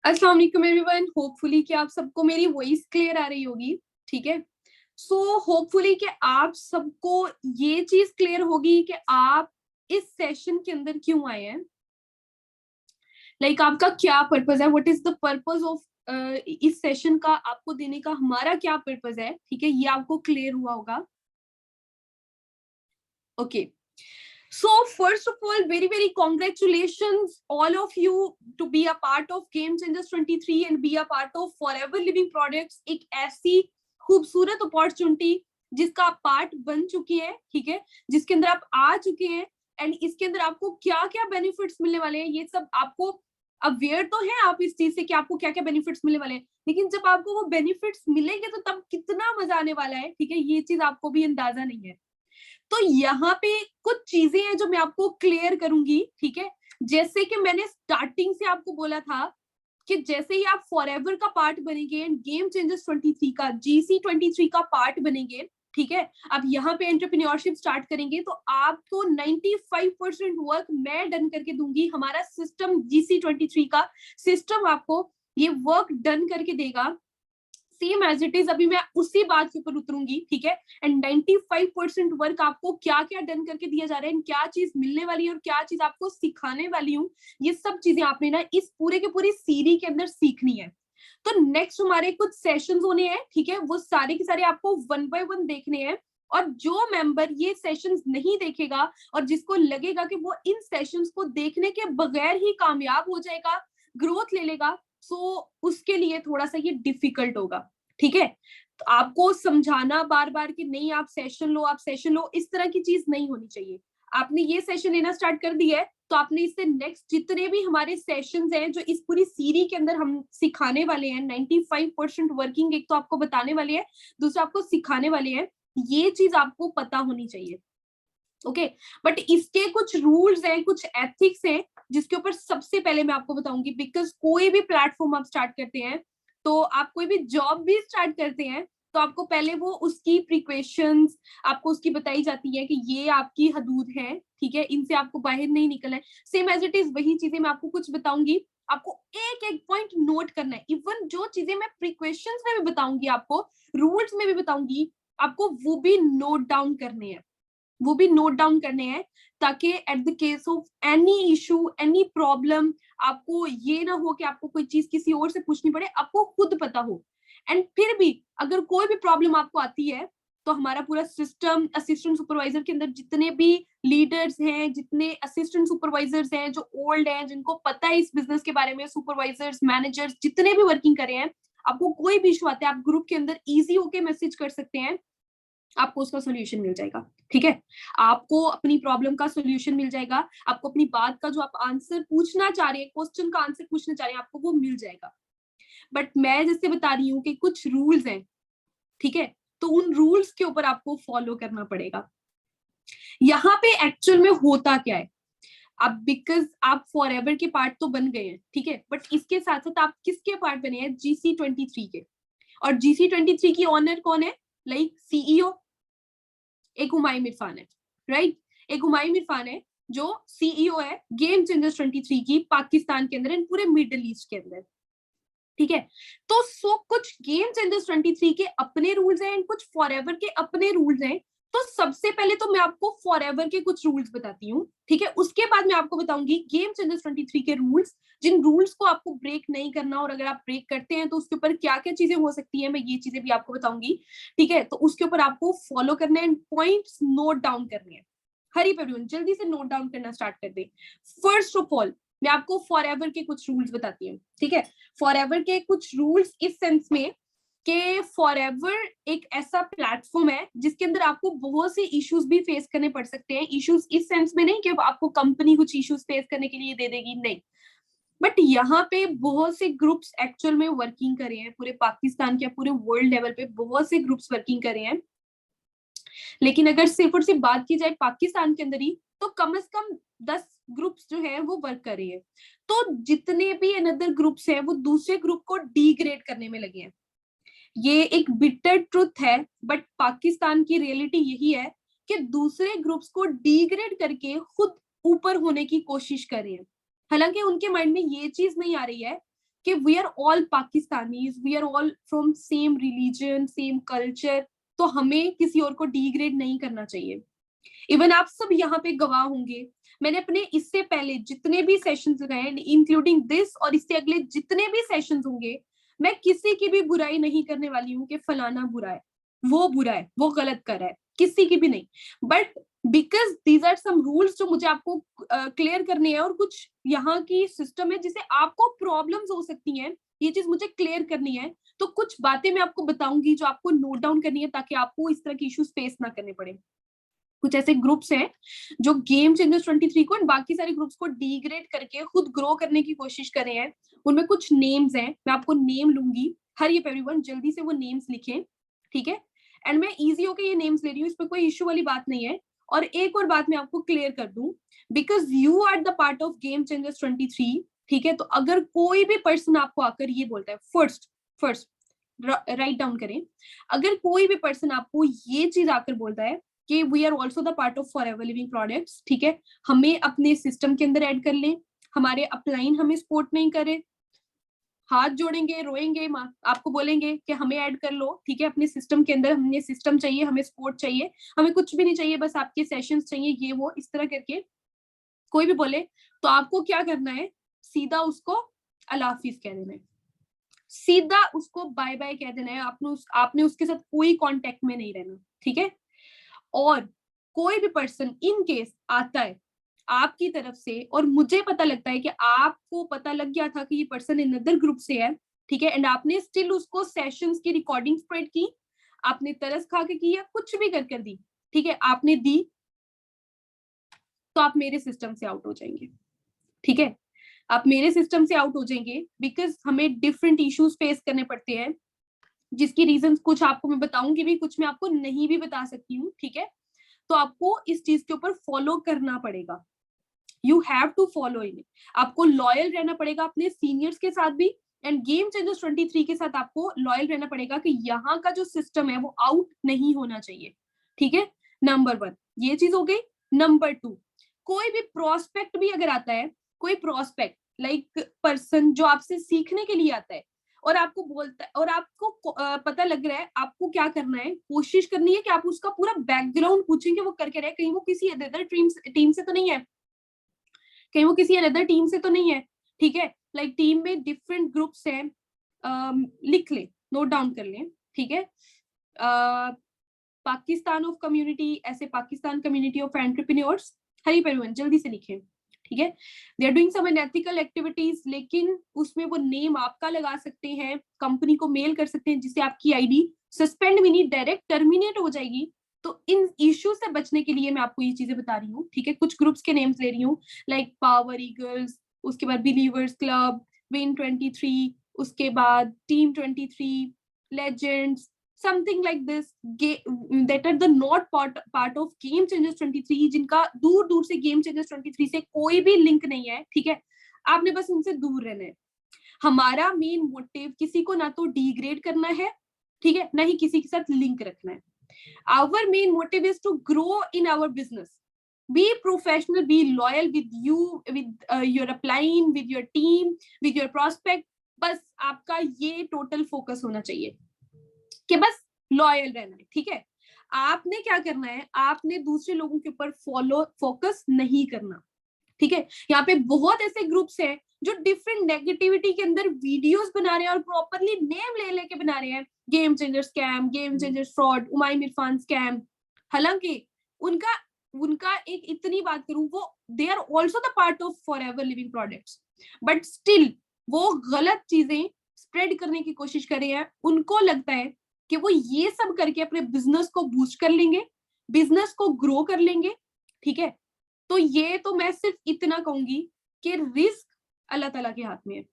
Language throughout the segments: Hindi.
अस्सलाम वालेकुम एवरीवन। होपफुली कि आप सबको मेरी वॉइस क्लियर आ रही होगी। ठीक है, सो होपफुली कि आप सबको ये चीज क्लियर होगी कि आप इस सेशन के अंदर क्यों आए हैं। आपका क्या पर्पस है, what is the purpose of इस सेशन का, आपको देने का हमारा क्या पर्पस है। ठीक है, ये आपको क्लियर हुआ होगा। Okay, so first of all, very congratulations all of you to be a part of Game Changers 23 and be a part of Forever Living Products। एक ऐसी खूबसूरत अपॉर्चुनिटी जिसका आप पार्ट बन चुके हैं, ठीक है, जिसके अंदर आप आ चुके हैं एंड इसके अंदर आपको क्या क्या बेनिफिट्स मिलने वाले हैं, ये सब आपको अवेयर तो है आप इस चीज से कि आपको क्या क्या बेनिफिट्स मिलने वाले हैं। लेकिन जब आपको वो बेनिफिट्स मिलेंगे तो तब कितना मजा आने वाला है, ठीक है, ये चीज आपको भी अंदाजा नहीं है। तो यहाँ पे कुछ चीजें हैं जो मैं आपको क्लियर करूंगी। ठीक है, जैसे कि मैंने स्टार्टिंग से आपको बोला था कि जैसे ही आप फॉरएवर का पार्ट बनेंगे एंड गेम चेंजर्स 23 का, जीसी 23 का पार्ट बनेंगे, ठीक है, अब यहाँ पे एंटरप्रेन्योरशिप स्टार्ट करेंगे तो आपको 95% वर्क मैं डन करके दूंगी। हमारा सिस्टम जीसी 23 का सिस्टम आपको ये वर्क डन करके देगा सेम एज इट इज। अभी मैं उसी बात के ऊपर उतरूंगी, ठीक है, एंड 95% वर्क आपको क्या क्या डन करके दिया जा रहा है, क्या चीज मिलने वाली है और क्या चीज आपको सिखाने वाली हूँ, ये सब चीजें आपने ना इस पूरे के पूरी सीरीज के अंदर सीखनी है। तो नेक्स्ट हमारे कुछ सेशंस होने हैं, ठीक है, वो सारे के सारे आपको वन बाय वन देखने हैं। और जो मेंबर ये सेशंस नहीं देखेगा और जिसको लगेगा कि वो इन सेशंस को देखने के बगैर ही कामयाब हो जाएगा, ग्रोथ ले लेगा, सो उसके लिए थोड़ा सा ये डिफिकल्ट होगा। ठीक है, तो आपको समझाना बार बार कि नहीं आप सेशन लो, आप सेशन लो, इस तरह की चीज नहीं होनी चाहिए। आपने ये सेशन लेना स्टार्ट कर दिया है तो आपने इससे नेक्स्ट जितने भी हमारे सेशंस हैं जो इस पूरी सीरीज के अंदर हम सिखाने वाले हैं, 95% वर्किंग एक तो आपको बताने वाले हैं, दूसरा आपको सिखाने वाले हैं, ये चीज आपको पता होनी चाहिए। ओके, बट इसके कुछ रूल्स हैं, कुछ एथिक्स हैं जिसके ऊपर सबसे पहले मैं आपको बताऊंगी। बिकॉज कोई भी प्लेटफॉर्म आप स्टार्ट करते हैं, तो आप कोई भी जॉब भी स्टार्ट करते हैं तो आपको पहले वो उसकी प्रिकॉशंस आपको उसकी बताई जाती है कि ये आपकी हदूद है, ठीक है, इनसे आपको बाहर नहीं निकलना है। सेम एज इट इज वही चीजें मैं आपको कुछ बताऊंगी, आपको एक एक पॉइंट नोट करना है। इवन जो चीजें मैं प्रिकॉशंस में भी बताऊंगी, आपको रूल्स में भी बताऊंगी, आपको वो भी नोट डाउन करने हैं, वो भी नोट डाउन करने हैं, ताकि at the case of any issue, any problem, आपको ये ना हो कि आपको कोई चीज किसी और से पूछनी पड़े, आपको खुद पता हो। एंड फिर भी अगर कोई भी प्रॉब्लम आपको आती है तो हमारा पूरा सिस्टम, असिस्टेंट सुपरवाइजर के अंदर जितने भी लीडर्स हैं, जितने असिस्टेंट सुपरवाइजर्स हैं जो ओल्ड हैं, जिनको पता है इस बिजनेस के बारे में, सुपरवाइजर्स, मैनेजर्स जितने भी वर्किंग कर रहे हैं, आपको कोई भी इशू आता है आप ग्रुप के अंदर इजी होके मैसेज कर सकते हैं, आपको उसका सोल्यूशन मिल जाएगा। ठीक है, आपको अपनी प्रॉब्लम का सोल्यूशन मिल जाएगा, आपको अपनी बात का जो आप आंसर पूछना चाह रहे हैं, क्वेश्चन का आंसर पूछना चाह रहे हैं, आपको वो मिल जाएगा। बट मैं जैसे बता रही हूँ कि कुछ रूल्स हैं, ठीक है, तो उन रूल्स के ऊपर आपको फॉलो करना पड़ेगा। यहाँ पे एक्चुअल में होता क्या है, अब बिकॉज आप फॉरएवर के पार्ट तो बन गए हैं, ठीक है, बट इसके साथ साथ आप किसके पार्ट बने हैं, जीसी 23 के। और जीसी 23 की ऑनर कौन है, सीईओ एक हुमायूं इरफान है, राइट, एक हुमायूं इरफान है जो सीईओ है गेम चेंजर्स 23 की, पाकिस्तान के अंदर एंड पूरे मिडिल ईस्ट के अंदर। ठीक है, तो कुछ गेम चेंजर्स 23 के अपने रूल्स हैं एंड कुछ फॉरएवर के अपने रूल्स हैं। तो सबसे पहले तो मैं आपको फॉरएवर के कुछ रूल्स बताती हूँ, ठीक है, उसके बाद मैं आपको बताऊंगी गेम चेंजर्स 23 के रूल्स, जिन रूल्स को आपको ब्रेक नहीं करना, और अगर आप ब्रेक करते हैं तो उसके ऊपर क्या क्या चीजें हो सकती है, मैं ये चीजें भी आपको बताऊंगी। ठीक है, तो उसके ऊपर आपको फॉलो करना है, पॉइंट्स नोट डाउन करने हैं। हरी पेड्यून जल्दी से नोट डाउन करना स्टार्ट कर दे। फर्स्ट ऑफ ऑल मैं आपको फॉरएवर के कुछ रूल्स बताती हूँ, ठीक है, फॉरएवर के कुछ रूल्स इस सेंस में कि फॉरएवर एक ऐसा प्लेटफॉर्म है जिसके अंदर आपको बहुत से इश्यूज भी फेस करने पड़ सकते हैं। इश्यूज इस सेंस में नहीं कि आपको कंपनी कुछ इश्यूज फेस करने के लिए दे देगी, नहीं, बट यहाँ पे बहुत से ग्रुप्स एक्चुअल में वर्किंग कर रहे हैं, पूरे पाकिस्तान के पूरे वर्ल्ड लेवल पे बहुत से ग्रुप्स वर्किंग कर रहे हैं। लेकिन अगर सिर्फ और सिर्फ बात की जाए पाकिस्तान के अंदर ही, तो कम से कम 10 ग्रुप्स जो है वो वर्क कर रहे हैं। तो जितने भी अनदर ग्रुप्स हैं वो दूसरे ग्रुप को डिग्रेड करने में लगे हैं। ये एक बिटर ट्रुथ है, बट पाकिस्तान की रियलिटी यही है कि दूसरे ग्रुप्स को डिग्रेड करके खुद ऊपर होने की कोशिश कर रहे हैं। हालांकि उनके माइंड में ये चीज नहीं आ रही है कि we are all Pakistanis, we are all from same religion, same culture, तो हमें किसी और को डिग्रेड नहीं करना चाहिए। इवन आप सब यहाँ पे गवाह होंगे, मैंने अपने इससे पहले जितने भी सेशंस लगाए, इंक्लूडिंग दिस और इससे अगले जितने भी सेशंस होंगे, मैं किसी की भी बुराई नहीं करने वाली हूँ कि फलाना बुरा है, वो गलत कर रहा है, किसी की भी नहीं। But because these are some rules जो मुझे आपको क्लियर करने हैं, और कुछ यहाँ की सिस्टम है जिसे आपको प्रॉब्लम्स हो सकती हैं, ये चीज मुझे क्लियर करनी है, तो कुछ बातें मैं आपको बताऊंगी जो आपको नोट डाउन करनी है, ताकि आपको इस तरह की इश्यूज फेस ना करने पड़े। कुछ ऐसे ग्रुप्स हैं जो गेम चेंजर्स 23 को और बाकी सारे ग्रुप्स को डिग्रेड करके खुद ग्रो करने की कोशिश कर रहे हैं। उनमें कुछ नेम्स हैं, मैं आपको नेम लूंगी, हरी अप एवरीवन, जल्दी से वो नेम्स लिखें, ठीक है। एंड मैं इजी होके ये नेम्स ले रही हूँ, इसमें कोई इशू वाली बात नहीं है। और एक और बात मैं आपको क्लियर कर दूं, because you are the part of game changers 23, ठीक है। तो अगर कोई भी पर्सन आपको आकर ये बोलता है, फर्स्ट राइट डाउन करें, अगर कोई भी पर्सन आपको ये चीज आकर बोलता है कि we are also the part of forever living products, ठीक है, हमें अपने सिस्टम के अंदर ऐड कर लें, हमारे अपलाइन हमें सपोर्ट नहीं करे, हाथ जोड़ेंगे, रोएंगे, आपको बोलेंगे कि हमें ऐड कर लो, ठीक है, अपने सिस्टम के अंदर, हमें सिस्टम चाहिए, हमें सपोर्ट चाहिए, हमें कुछ भी नहीं चाहिए, बस आपके सेशंस चाहिए, ये वो इस तरह करके कोई भी बोले, तो आपको क्या करना है, सीधा उसको अल्लाह हाफिज कह देना है, सीधा उसको बाय बाय कह देना है, आपने उसके साथ कोई कांटेक्ट में नहीं रहना, ठीक है। और कोई भी पर्सन इन केस आता है आपकी तरफ से और मुझे पता लगता है कि आपको पता लग गया था कि ये पर्सन इन अदर ग्रुप से है, ठीक है, एंड आपने स्टिल उसको सेशंस की रिकॉर्डिंग स्प्रेड की, आपने तरस खा के की या कुछ भी कर दी, ठीक है, आपने दी, तो आप मेरे सिस्टम से आउट हो जाएंगे, ठीक है, आप मेरे सिस्टम से आउट हो जाएंगे। बिकॉज हमें डिफरेंट इश्यूज फेस करने पड़ते हैं, जिसकी रीजन कुछ आपको मैं बताऊंगी भी, कुछ मैं आपको नहीं भी बता सकती हूँ, ठीक है। तो आपको इस चीज के ऊपर फॉलो करना पड़ेगा, यू हैव टू फॉलो इन, आपको लॉयल रहना पड़ेगा अपने सीनियर्स के साथ भी, एंड गेम चेंजर्स 23 के साथ आपको लॉयल रहना पड़ेगा कि यहाँ का जो सिस्टम है वो आउट नहीं होना चाहिए, ठीक है। नंबर 1 ये चीज हो गई। नंबर 2, कोई भी प्रोस्पेक्ट भी अगर आता है, कोई प्रोस्पेक्ट लाइक पर्सन जो आपसे सीखने के लिए आता है और आपको बोलता है, और आपको पता लग रहा है, आपको क्या करना है, कोशिश करनी है कि आप उसका पूरा बैकग्राउंड पूछेंगे वो करके रहे, कहीं वो किसी अदर टीम से तो नहीं है, कहीं वो किसी अदर टीम से तो नहीं है, ठीक है। लाइक टीम में डिफरेंट ग्रुप्स हैं, लिख ले, नोट डाउन कर ले, ठीक है। पाकिस्तान ऑफ कम्युनिटी, ऐसे पाकिस्तान कम्युनिटी ऑफ एंटरप्रेन्योर्स, हरी परिवहन, जल्दी से लिखें, ठीक है। They are doing some unethical activities, लेकिन उसमें वो नेम आपका लगा सकते हैं, कंपनी को मेल कर सकते हैं, जिससे आपकी आईडी सस्पेंड भी नहीं, डायरेक्ट टर्मिनेट हो जाएगी। तो इन इश्यू से बचने के लिए मैं आपको ये चीजें बता रही हूँ, ठीक है। कुछ ग्रुप्स के नेम्स ले रही हूँ, लाइक पावर ईगल्स, उसके बाद बिलीवर्स क्लब, विन 23, उसके बाद team 23, legends, something like this, that are the not part of Game Changers 23, जिनका दूर दूर से Game Changers 23 से कोई भी लिंक नहीं है, ठीक है। आपने बस उनसे दूर रहना है। हमारा मेन मोटिव किसी को ना तो डिग्रेड करना है, ठीक है, ना ही किसी के साथ लिंक रखना है। Our main motive is to grow in our business. Be professional, be loyal with you, with your upline, with your team, with your prospect. बस आपका ये टोटल फोकस होना चाहिए कि बस लॉयल रहना है, ठीक है। आपने क्या करना है, आपने दूसरे लोगों के ऊपर फोकस नहीं करना, ठीक है। यहाँ पे बहुत ऐसे ग्रुप्स हैं जो डिफरेंट नेगेटिविटी के अंदर वीडियोस बना रहे हैं और प्रॉपरली नेम ले लेके बना रहे हैं, game changer scam, game changer fraud, Umaim Irfan scam. हालांकि उनका उनका एक इतनी बात करूं, वो they are also the part of forever living products, but still वो गलत चीजें स्प्रेड करने की कोशिश कर रहे हैं। उनको लगता है कि वो ये सब करके अपने बिजनेस को बूस्ट कर लेंगे, बिजनेस को ग्रो कर लेंगे, ठीक है। तो ये तो मैं सिर्फ इतना कहूंगी कि रिस्क अल्लाह ताला के हाथ में है।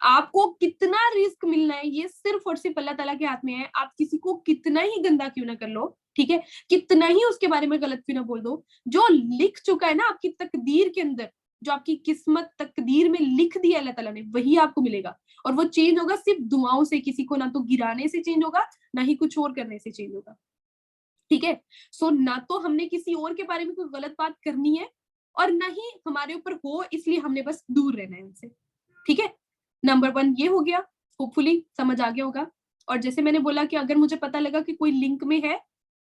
आपको कितना रिस्क मिलना है ये सिर्फ और सिर्फ अल्लाह ताला के हाथ में है। आप किसी को कितना ही गंदा क्यों ना कर लो, ठीक है, कितना ही उसके बारे में गलत क्यों ना बोल दो, जो लिख चुका है ना आपकी तकदीर के अंदर, जो आपकी किस्मत तकदीर में लिख दिया अल्लाह ताला ने, वही आपको मिलेगा। और वो चेंज होगा सिर्फ दुआओं से, किसी को ना तो गिराने से चेंज होगा, ना ही कुछ और करने से चेंज होगा, ठीक है। सो ना तो हमने किसी और के बारे में कोई गलत बात करनी है, और ना ही हमारे ऊपर हो, इसलिए हमने बस दूर रहना है उनसे, ठीक है। नंबर 1 ये हो गया, होपफुली समझ आ गया होगा। और जैसे मैंने बोला कि अगर मुझे पता लगा कि कोई लिंक में है,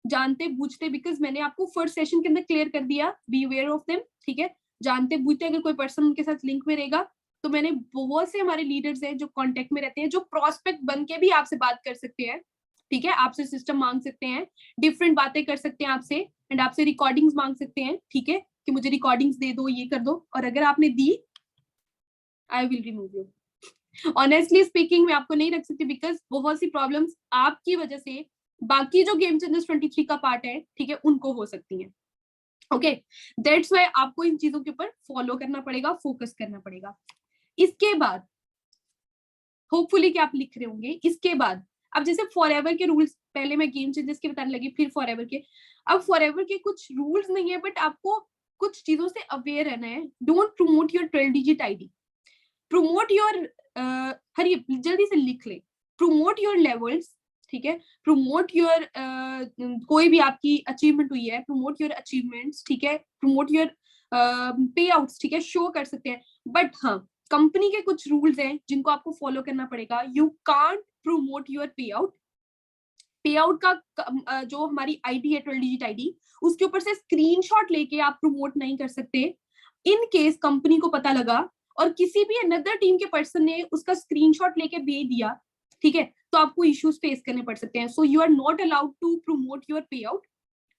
जानते बूझते, बिकॉज मैंने आपको फर्स्ट सेशन के अंदर क्लियर कर दिया, बी अवेयर ऑफ देम, ठीक है। जानते बूझते अगर कोई पर्सन उनके साथ लिंक में रहेगा, तो मैंने बहुत से हमारे लीडर्स हैं जो कांटेक्ट में रहते हैं, जो प्रोस्पेक्ट बन के भी आपसे बात कर सकते हैं, ठीक है, आपसे सिस्टम मांग सकते हैं, डिफरेंट बातें कर सकते हैं आपसे, एंड आपसे रिकॉर्डिंग्स मांग सकते हैं, ठीक है, कि मुझे रिकॉर्डिंग्स दे दो, ये कर दो, और अगर आपने दी, I will remove you. Honestly speaking मैं आपको नहीं रख सकती, बिकॉज बहुत सी प्रॉब्लम्स आपकी वजह से बाकी जो गेम चेंजर्स 23 का पार्ट है, ठीक है, उनको हो सकती हैं। ओके, दैट्स व्हाई आपको इन चीजों के ऊपर फॉलो करना पड़ेगा, फोकस करना पड़ेगा। इसके बाद होपफुली कि आप लिख रहे होंगे, इसके बाद अब जैसे फॉरएवर के रूल्स, पहले मैं गेम चेंजर्स के बताने लगी, फिर फॉरएवर के। अब फॉरएवर के कुछ रूल्स नहीं है, बट आपको कुछ चीजों से अवेयर रहना है। Don't promote your 12 digit ID, promote your, hurry जल्दी से लिख ले, प्रमोट योर लेवल्स, ठीक है, प्रमोट योर, कोई भी आपकी अचीवमेंट हुई है, प्रमोट योर अचीवमेंट्स, ठीक है, प्रमोट योर पे आउट्स, ठीक है, शो कर सकते हैं। बट हाँ, कंपनी के कुछ रूल्स हैं जिनको आपको फॉलो करना पड़ेगा। यू कांट प्रमोट योर पे आउट, पे आउट का जो हमारी आईडी है 12 डिजिट आईडी, उसके ऊपर से स्क्रीनशॉट लेके आप प्रमोट नहीं कर सकते। इन केस कंपनी को पता लगा और किसी भी अनदर टीम के पर्सन ने उसका स्क्रीनशॉट लेके भेज दिया, ठीक है, तो आपको इश्यूज फेस करने पड़ सकते हैं। So you are not allowed to promote your payout,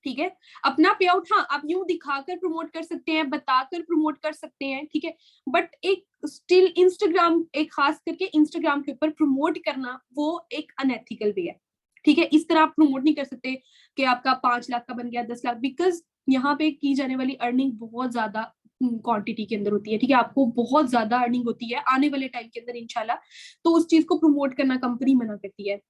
ठीक है। अपना पे आउट हाँ आप यूं दिखाकर प्रमोट कर सकते हैं, बताकर प्रमोट कर सकते हैं, ठीक है, बट एक स्टिल इंस्टाग्राम, एक खास करके इंस्टाग्राम के ऊपर प्रमोट करना वो एक अनएथिकल वे है, ठीक है। इस तरह आप प्रमोट नहीं कर सकते कि आपका 5 लाख का बन गया 10 लाख, बिकॉज यहाँ पे की जाने वाली अर्निंग बहुत ज्यादा क्वांटिटी के अंदर होती है, ठीक है, आपको बहुत ज्यादा अर्निंग होती है आने वाले टाइम के अंदर इंशाल्लाह। तो उस चीज को प्रमोट करना कंपनी मना करती है।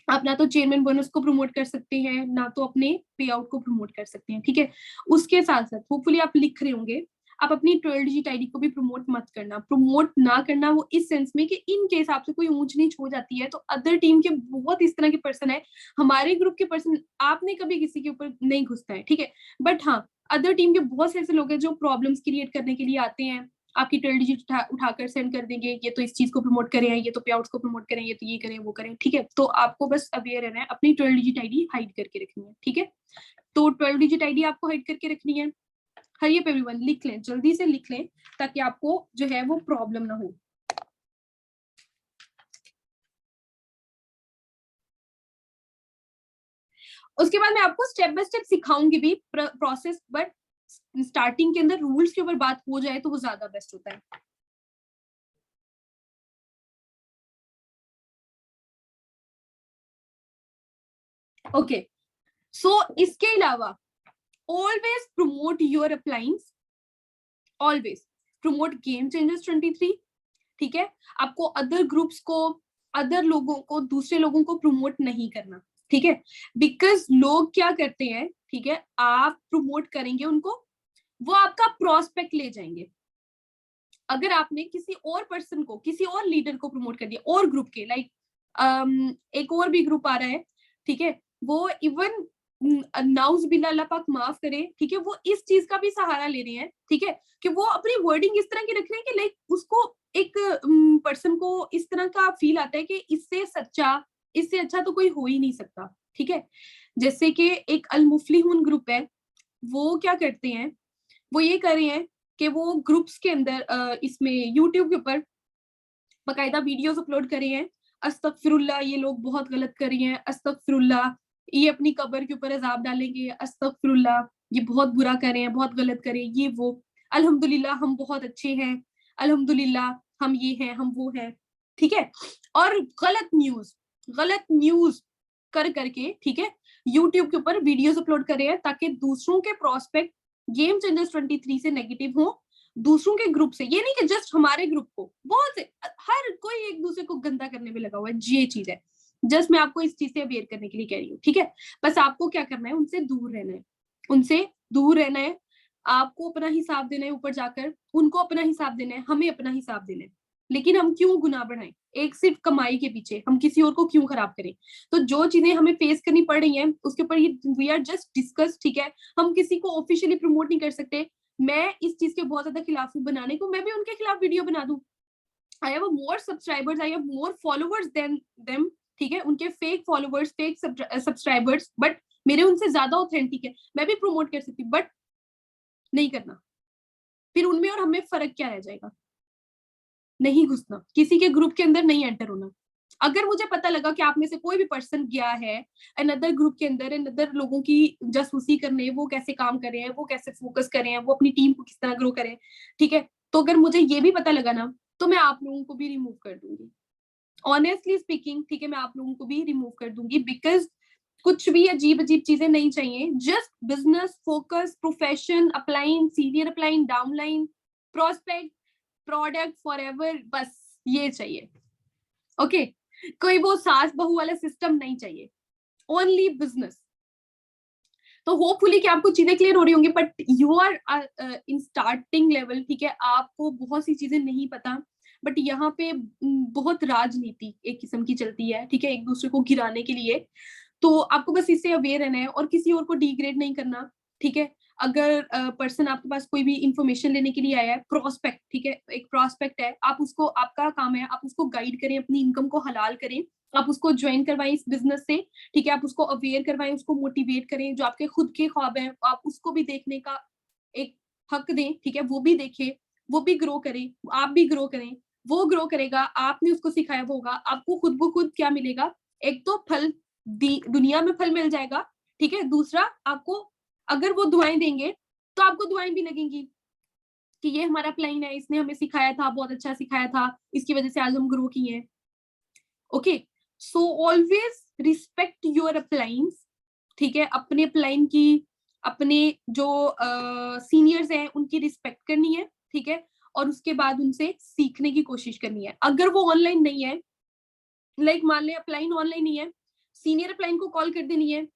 आप ना तो चेयरमैन बोनस को प्रमोट कर सकते हैं, ना तो अपने पे आउट को प्रमोट कर सकते हैं, ठीक है। उसके साथ साथ होपफुली आप लिख रहे होंगे, आप अपनी 12 डिजिट आईडी को भी प्रमोट मत करना। प्रमोट ना करना वो इस सेंस में कि इन केस आपसे कोई ऊंच नीच हो जाती है, तो अदर टीम के बहुत इस तरह के पर्सन है, हमारे ग्रुप के पर्सन, आपने कभी किसी के ऊपर नहीं घुसता है, ठीक है, बट हाँ अदर टीम के बहुत से ऐसे लोग हैं जो प्रॉब्लम्स क्रिएट करने के लिए आते हैं, आपकी 12 डिजिट उठाकर सेंड कर देंगे, ये तो इस चीज को प्रमोट करें, ये तो पे आउट्स को प्रमोट करें, ये तो ये करें वो करें, ठीक है। तो आपको बस अवेयर रहना है, अपनी 12 डिजिट आईडी हाइड करके रखनी है, ठीक है। तो 12 डिजिट आईडी आपको हाइड करके रखनी है। हरी अप एवरीवन, लिख लें, जल्दी से लिख लें, ताकि आपको जो है वो प्रॉब्लम ना हो। उसके बाद मैं आपको स्टेप बाय स्टेप सिखाऊंगी भी प्रोसेस, बट स्टार्टिंग के अंदर रूल्स के ऊपर बात हो जाए तो वो ज्यादा बेस्ट होता है। ओके, सो इसके अलावा always promote your appliance, always promote game changers 23, ठीक है। आपको अदर ग्रुप्स को, अदर लोगों को, दूसरे लोगों को प्रमोट नहीं करना, ठीक है, बिकॉज लोग क्या करते हैं, ठीक है, आप प्रमोट करेंगे उनको, वो आपका प्रोस्पेक्ट ले जाएंगे। अगर आपने किसी और पर्सन को, किसी और लीडर को प्रमोट कर दिया और ग्रुप के, लाइक एक और भी ग्रुप आ रहा है, ठीक है, वो इवन नाउज बिल्ला, अल्लाह पाक माफ करे, ठीक है, वो इस चीज का भी सहारा ले रहे हैं, ठीक है, कि वो अपनी वर्डिंग इस तरह की रख रहे हैं कि लाइक उसको एक पर्सन को इस तरह का फील आता है कि इससे सच्चा, इससे अच्छा तो कोई हो ही नहीं सकता, ठीक है। जैसे कि एक अल मुफलिहून ग्रुप है, वो क्या करते हैं, वो ये कर रहे हैं कि वो ग्रुप्स के अंदर इसमें यूट्यूब के ऊपर बकायदा वीडियोस अपलोड करे हैं, अस्तगफिरुल्लाह ये लोग बहुत गलत कर रहे हैं, अस्तगफिरुल्लाह ये अपनी कब्र के ऊपर अजाब डालेंगे, अस्तगफिरुल्लाह ये बहुत बुरा कर रहे हैं, बहुत गलत कर रहे हैं, ये वो, अल्हम्दुलिल्लाह हम बहुत अच्छे हैं, अल्हम्दुलिल्लाह हम ये हैं, हम वो हैं, ठीक है। और गलत न्यूज कर करके, ठीक है, यूट्यूब के ऊपर वीडियोस अपलोड कर रहे हैं ताकि दूसरों के प्रोस्पेक्ट गेम चेंजर्स 23 से नेगेटिव हो, दूसरों के ग्रुप से, ये नहीं कि जस्ट हमारे ग्रुप को, बहुत से, हर कोई एक दूसरे को गंदा करने में लगा हुआ है, ये चीज है। जस्ट मैं आपको इस चीज से अवेयर करने के लिए कह रही हूँ, ठीक है। बस आपको क्या करना है, उनसे दूर रहना है, उनसे दूर रहना है। आपको अपना हिसाब देना है ऊपर जाकर, उनको अपना हिसाब देना है, हमें अपना हिसाब देना है। लेकिन हम क्यों गुनाह बढ़ाएं, एक सिर्फ कमाई के पीछे हम किसी और को क्यों खराब करें। तो जो चीजें हमें फेस करनी पड़ रही हैं उसके ऊपर ये वी आर जस्ट डिस्कस, ठीक है। हम किसी को ऑफिशियली प्रमोट नहीं कर सकते। मैं इस चीज के बहुत ज्यादा खिलाफ हूँ बनाने को, मैं भी उनके खिलाफ वीडियो बना दूं, I have more subscribers, I have more followers then them, ठीक है, उनके fake followers, fake subscribers, but मेरे उनसे ज्यादा ऑथेंटिक है, मैं भी प्रमोट कर सकती हूँ, बट नहीं करना। फिर उनमें और हमें फर्क क्या रह जाएगा? नहीं घुसना, किसी के ग्रुप के अंदर नहीं एंटर होना। अगर मुझे पता लगा कि आप में से कोई भी पर्सन गया है अनदर ग्रुप के अंदर, अनदर लोगों की जासूसी करने, वो कैसे काम कर रहे हैं, वो कैसे फोकस कर रहे हैं, वो अपनी टीम को किस तरह ग्रो करें, ठीक है, तो अगर मुझे ये भी पता लगा ना, तो मैं आप लोगों को भी रिमूव कर दूंगी, ऑनेस्टली स्पीकिंग, ठीक है, मैं आप लोगों को भी रिमूव कर दूंगी, बिकॉज कुछ भी अजीब अजीब चीजें नहीं चाहिए, just business focus, profession, upline, senior upline, downline, prospect, product for ever, बस ये चाहिए। ओके, कोई वो सास बहू वाला सिस्टम नहीं चाहिए, ओनली बिजनेस। तो होपफुली कि आपको चीजें क्लियर हो रही होंगी, but you are in starting level, ठीक है, आपको बहुत सी चीजें नहीं पता, बट यहाँ पे बहुत राजनीति एक किस्म की चलती है, ठीक है, एक दूसरे को गिराने के लिए। तो आपको बस इससे अवेयर रहना है और किसी और को डिग्रेड नहीं करना, ठीक है। अगर पर्सन आपके पास कोई भी इंफॉर्मेशन लेने के लिए आया है, प्रोस्पेक्ट, ठीक है, एक प्रोस्पेक्ट है, आप उसको, आपका काम है आप उसको गाइड करें, अपनी इनकम को हलाल करें, आप उसको ज्वाइन करवाएं इस बिजनेस से, ठीक है, आप उसको अवेयर करवाएं, उसको मोटिवेट करें, जो आपके खुद के ख्वाब हैं आप उसको भी देखने का एक हक दें, ठीक है, वो भी देखे, वो भी ग्रो करे, आप भी ग्रो करें, वो ग्रो करेगा, आपने उसको सिखाया होगा, आपको खुद ब खुद क्या मिलेगा, एक तो फल, दुनिया में फल मिल जाएगा, ठीक है, दूसरा आपको अगर वो दुआएं देंगे तो आपको दुआएं भी लगेंगी कि ये हमारा प्लान है, इसने हमें सिखाया था, बहुत अच्छा सिखाया था, इसकी वजह से आज हम ग्रो किए हैं। Okay, so always respect your uplines, ठीक है, अपने अपलाइन की, अपने जो सीनियर्स हैं उनकी रिस्पेक्ट करनी है, ठीक है, और उसके बाद उनसे सीखने की कोशिश करनी है। अगर वो ऑनलाइन नहीं है, लाइक मान ले अपलाइन ऑनलाइन नहीं है, सीनियर अपलाइन को कॉल कर देनी है,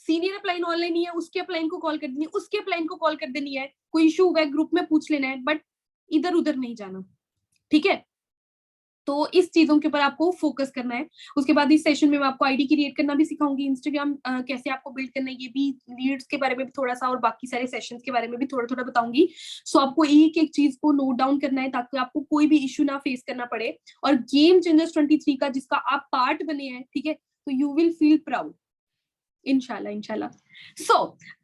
सीनियर अपलाइन ऑनलाइन नहीं है, उसके अपलाइन को कॉल कर देनी है, उसके अपलाइन को कॉल कर देनी है, कोई इशू हुआ है ग्रुप में पूछ लेना है, बट इधर उधर नहीं जाना, ठीक है। तो इस चीजों के ऊपर आपको फोकस करना है। उसके बाद इस सेशन में मैं आपको आईडी क्रिएट करना भी सिखाऊंगी, इंस्टाग्राम कैसे आपको बिल्ड करना है, ये भी लीड्स के बारे में भी थोड़ा सा, और बाकी सारे सेशंस के बारे में भी थोड़ा थोड़ा बताऊंगी। सो आपको एक एक चीज को नोट डाउन करना है ताकि आपको कोई भी इशू ना फेस करना पड़े, और गेम चेंजर्स 23 का जिसका आप पार्ट बने हैं, ठीक है, तो यू विल फील प्राउड, इंशाल्लाह इंशाल्लाह। सो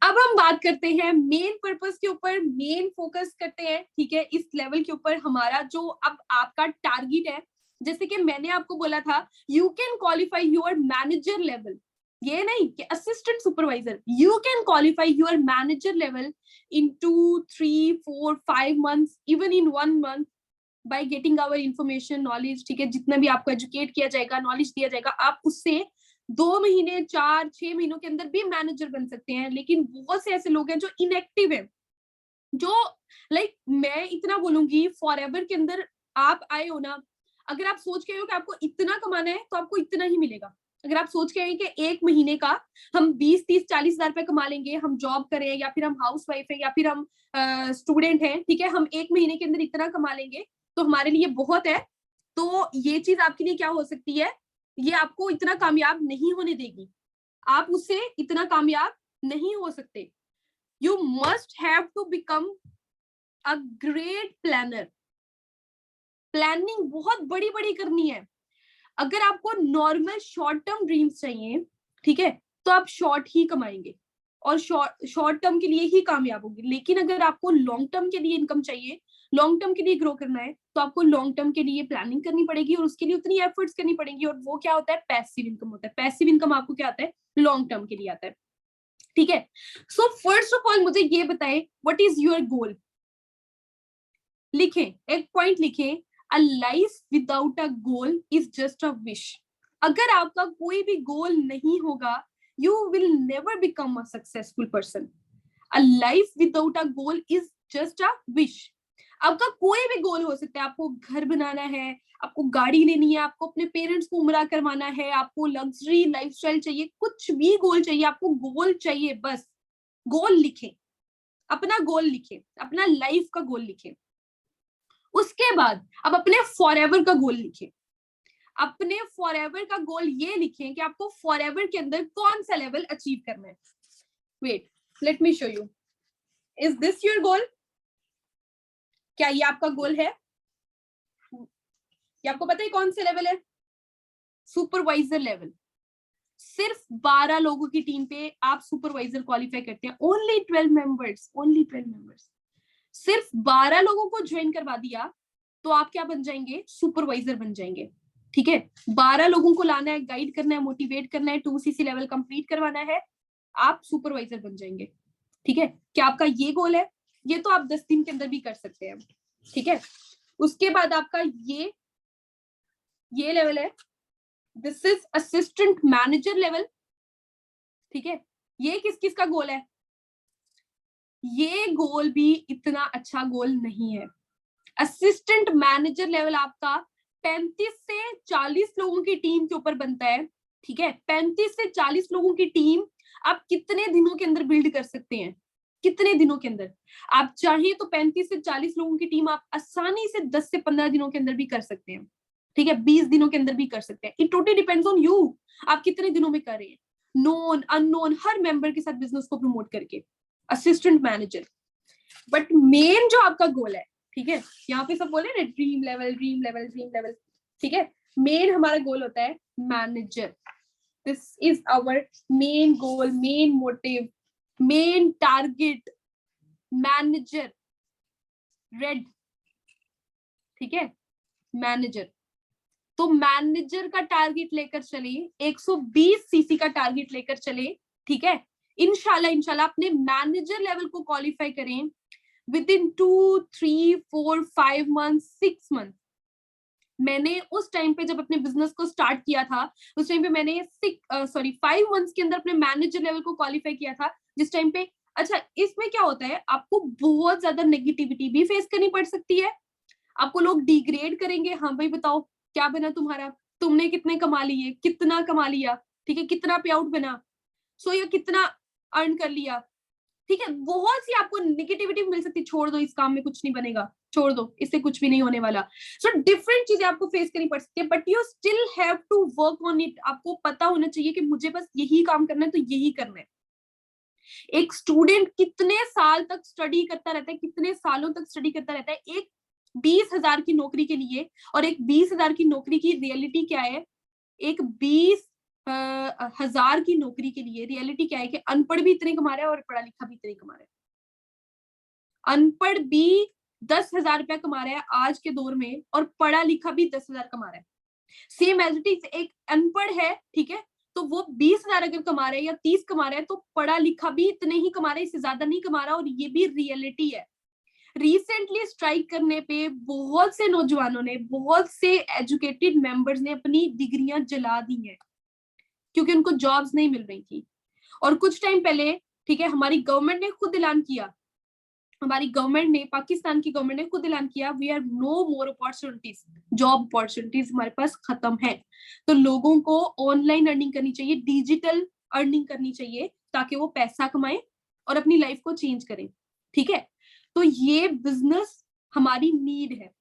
अब हम बात करते हैं मेन पर्पस के ऊपर, मेन फोकस करते हैं, ठीक है, इस लेवल के ऊपर हमारा जो अब आपका टारगेट है। जैसे कि मैंने आपको बोला था, you can qualify your manager level, ये नहीं कि assistant supervisor, you can qualify your manager level in 2 3 4 5 months, even in 1 month, by getting our information, knowledge, ठीक है, जितना भी आपको एजुकेट किया जाएगा, नॉलेज दिया जाएगा, आप उससे 2 महीने, 4 6 महीनों के अंदर भी मैनेजर बन सकते हैं। लेकिन बहुत से ऐसे लोग हैं जो इनएक्टिव हैं, जो लाइक मैं इतना बोलूंगी फॉर एवर के अंदर आप आए हो ना, अगर आप सोच के आए हो कि आपको इतना कमाना है तो आपको इतना ही मिलेगा। अगर आप सोच के आए कि 1 महीने का हम 20 30 40 हजार रुपए कमा लेंगे, हम जॉब करें या फिर हम हाउस वाइफ है या फिर हम स्टूडेंट हैं, ठीक है, हम 1 महीने के अंदर इतना कमा लेंगे तो हमारे लिए बहुत है, तो ये चीज आपके लिए क्या हो सकती है, ये आपको इतना कामयाब नहीं होने देगी, आप उससे इतना कामयाब नहीं हो सकते। You must have to become a great planner. Planning बहुत बड़ी बड़ी करनी है। अगर आपको नॉर्मल शॉर्ट टर्म ड्रीम्स चाहिए, ठीक है, तो आप शॉर्ट ही कमाएंगे और शॉर्ट टर्म के लिए ही कामयाब होंगे। लेकिन अगर आपको लॉन्ग टर्म के लिए इनकम चाहिए, लॉन्ग टर्म के लिए ग्रो करना है, तो आपको लॉन्ग टर्म के लिए प्लानिंग करनी पड़ेगी और उसके लिए उतनी एफर्ट्स करनी पड़ेगी, और वो क्या होता है, पैसिव इनकम होता है। पैसिव इनकम आपको क्या आता है, लॉन्ग टर्म के लिए आता है, ठीक है। सो फर्स्ट ऑफ ऑल मुझे ये बताएं, व्हाट इज योर गोल। लिखें, एक पॉइंट लिखें, a life without a goal is just a wish. अगर आपका कोई भी गोल नहीं होगा, you will never become a successful person. A life without a goal is just a wish. आपका कोई भी गोल हो सकता है, आपको घर बनाना है, आपको गाड़ी लेनी है, आपको अपने पेरेंट्स को उम्रा करवाना है, आपको लग्जरी लाइफस्टाइल चाहिए, कुछ भी गोल चाहिए, आपको गोल चाहिए, बस गोल लिखें, अपना गोल लिखें, अपना लाइफ का गोल लिखें। उसके बाद अब अपने फॉरएवर का गोल लिखें। अपने फॉरएवर का गोल ये लिखें कि आपको फॉरएवर के अंदर कौन सा लेवल अचीव करना है। Wait, let me show you, is this your goal? क्या ये आपका गोल है? ये आपको पता है कौन से लेवल है? Supervisor level. सिर्फ 12 लोगों की टीम पे आप सुपरवाइजर क्वालिफाई करते हैं। Only 12 members, only 12 members. सिर्फ 12 लोगों को ज्वाइन करवा दिया तो आप क्या बन जाएंगे? सुपरवाइजर बन जाएंगे। ठीक है, 12 लोगों को लाना है, गाइड करना है, मोटिवेट करना है, 2cc लेवल कंप्लीट करवाना है, आप सुपरवाइजर बन जाएंगे। ठीक है, क्या आपका ये गोल है? ये तो आप 10 दिन के अंदर भी कर सकते हैं। ठीक है, उसके बाद आपका ये लेवल है, this is assistant manager level. ठीक है, ये किस किस का गोल है? ये गोल भी इतना अच्छा गोल नहीं है। असिस्टेंट मैनेजर लेवल आपका 35 से 40 लोगों की टीम के ऊपर बनता है। ठीक है, 35 से 40 लोगों की टीम आप कितने दिनों के अंदर बिल्ड कर सकते हैं? कितने दिनों के अंदर? आप चाहें तो 35 से 40 लोगों की टीम आप आसानी से 10 से 15 दिनों के अंदर भी कर सकते हैं। ठीक है, 20 दिनों के अंदर भी कर सकते हैं। It totally depends on you, आप कितने दिनों में कर रहे हैं, नोन अननोन हर मेंबर के साथ बिजनेस को प्रमोट करके। Assistant manager. बट मेन जो आपका गोल है, ठीक है, यहाँ पे सब बोले ना dream level, dream level, dream level. ठीक है, मेन हमारा गोल होता है manager. This is our main goal, main motive, main target, manager. Red. ठीक है, मैनेजर। तो मैनेजर का टारगेट लेकर चले, 120 सीसी का टारगेट लेकर चले। ठीक है, इंशाल्लाह अपने मैनेजर लेवल को क्वालिफाई करें विद इन 2, 3, 4, 5 मंथ, 6 मंथ। मैंने उस टाइम पे जब अपने बिजनेस को स्टार्ट किया था, उस टाइम पे मैंने 5 मंथ्स के अंदर अपने मैनेजर लेवल को क्वालिफाई किया था, जिस टाइम पे। अच्छा, इसमें क्या होता है, आपको बहुत ज्यादा नेगेटिविटी भी फेस करनी पड़ सकती है। आपको लोग डिग्रेड करेंगे, हाँ भाई बताओ क्या बना तुम्हारा, तुमने कितने कमा लिए, कितना कमा लिया, ठीक है, कितना पे आउट बना, सो या कितना अर्न कर लिया। ठीक है, बहुत सी आपको नेगेटिविटी मिल सकती है, छोड़ दो इस काम में कुछ नहीं बनेगा, छोड़ दो इससे कुछ भी नहीं होने वाला। सो डिफरेंट चीजें आपको फेस करनी पड़ सकती है, but you still have to work on it. आपको पता होना चाहिए कि मुझे बस यही काम करना है तो यही करना है। एक स्टूडेंट कितने साल तक स्टडी करता रहता है, कितने सालों तक स्टडी करता रहता है एक 20,000 की नौकरी के लिए, और एक 20,000 की नौकरी की रियलिटी क्या है? एक 20,000 की नौकरी के लिए रियलिटी क्या है कि अनपढ़ भी इतने कमा रहा है और पढ़ा लिखा भी इतने कमा रहा है। अनपढ़ भी 10,000 रुपया कमा रहा है आज के दौर में, और पढ़ा लिखा भी 10,000 कमा रहा है। सेम एज इट इज, एक अनपढ़ है, ठीक है, तो वो 20,000 अगर कमा रहा है या 30 कमा रहा है, तो पढ़ा लिखा भी इतने ही कमा रहा है, इससे ज्यादा नहीं कमा रहा, और ये भी रियलिटी है। रिसेंटली स्ट्राइक करने पे बहुत से नौजवानों ने, बहुत से एजुकेटेड मेंबर्स ने अपनी डिग्रियां जला दी हैं क्योंकि उनको जॉब्स नहीं मिल रही थी। और कुछ टाइम पहले, ठीक है, हमारी गवर्नमेंट ने खुद ऐलान किया, हमारी गवर्नमेंट ने, पाकिस्तान की गवर्नमेंट ने खुद ऐलान किया, we are no more opportunities, job opportunities हमारे पास खत्म है। तो लोगों को ऑनलाइन अर्निंग करनी चाहिए, डिजिटल अर्निंग करनी चाहिए, ताकि वो पैसा कमाएं और अपनी लाइफ को चेंज करें। ठीक है, तो ये बिजनेस हमारी नीड है,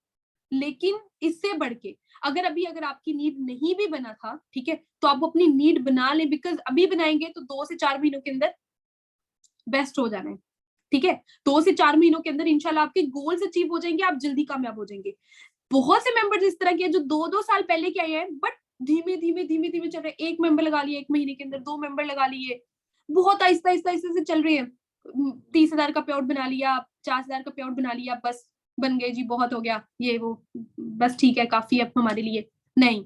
लेकिन इससे बढ़ के अगर आपकी नीड नहीं भी बना था, ठीक है, तो आप अपनी नीड बना लें, बिकॉज अभी बनाएंगे तो 2 से 4 महीनों के अंदर बेस्ट हो जाना है। ठीक है, 2 से 4 महीनों के अंदर इंशाल्लाह आपके गोल्स अचीव हो जाएंगे, आप जल्दी कामयाब हो जाएंगे। बहुत से मेंबर्स इस तरह के जो 2-2 साल पहले के आए हैं, बट धीमे धीमे धीमे धीमे चल रहे हैं। 1 मेंबर लगा लिए 1 महीने के अंदर, 2 मेंबर लगा लिए, बहुत आहिस्ता आहिस्ता आहिस्ता से चल रहे हैं। 30,000 का पे आउट बना लिया, 50,000 का पे आउट बना लिया, बस बन गए जी, बहुत हो गया ये वो, बस ठीक है, काफी है हमारे लिए। नहीं,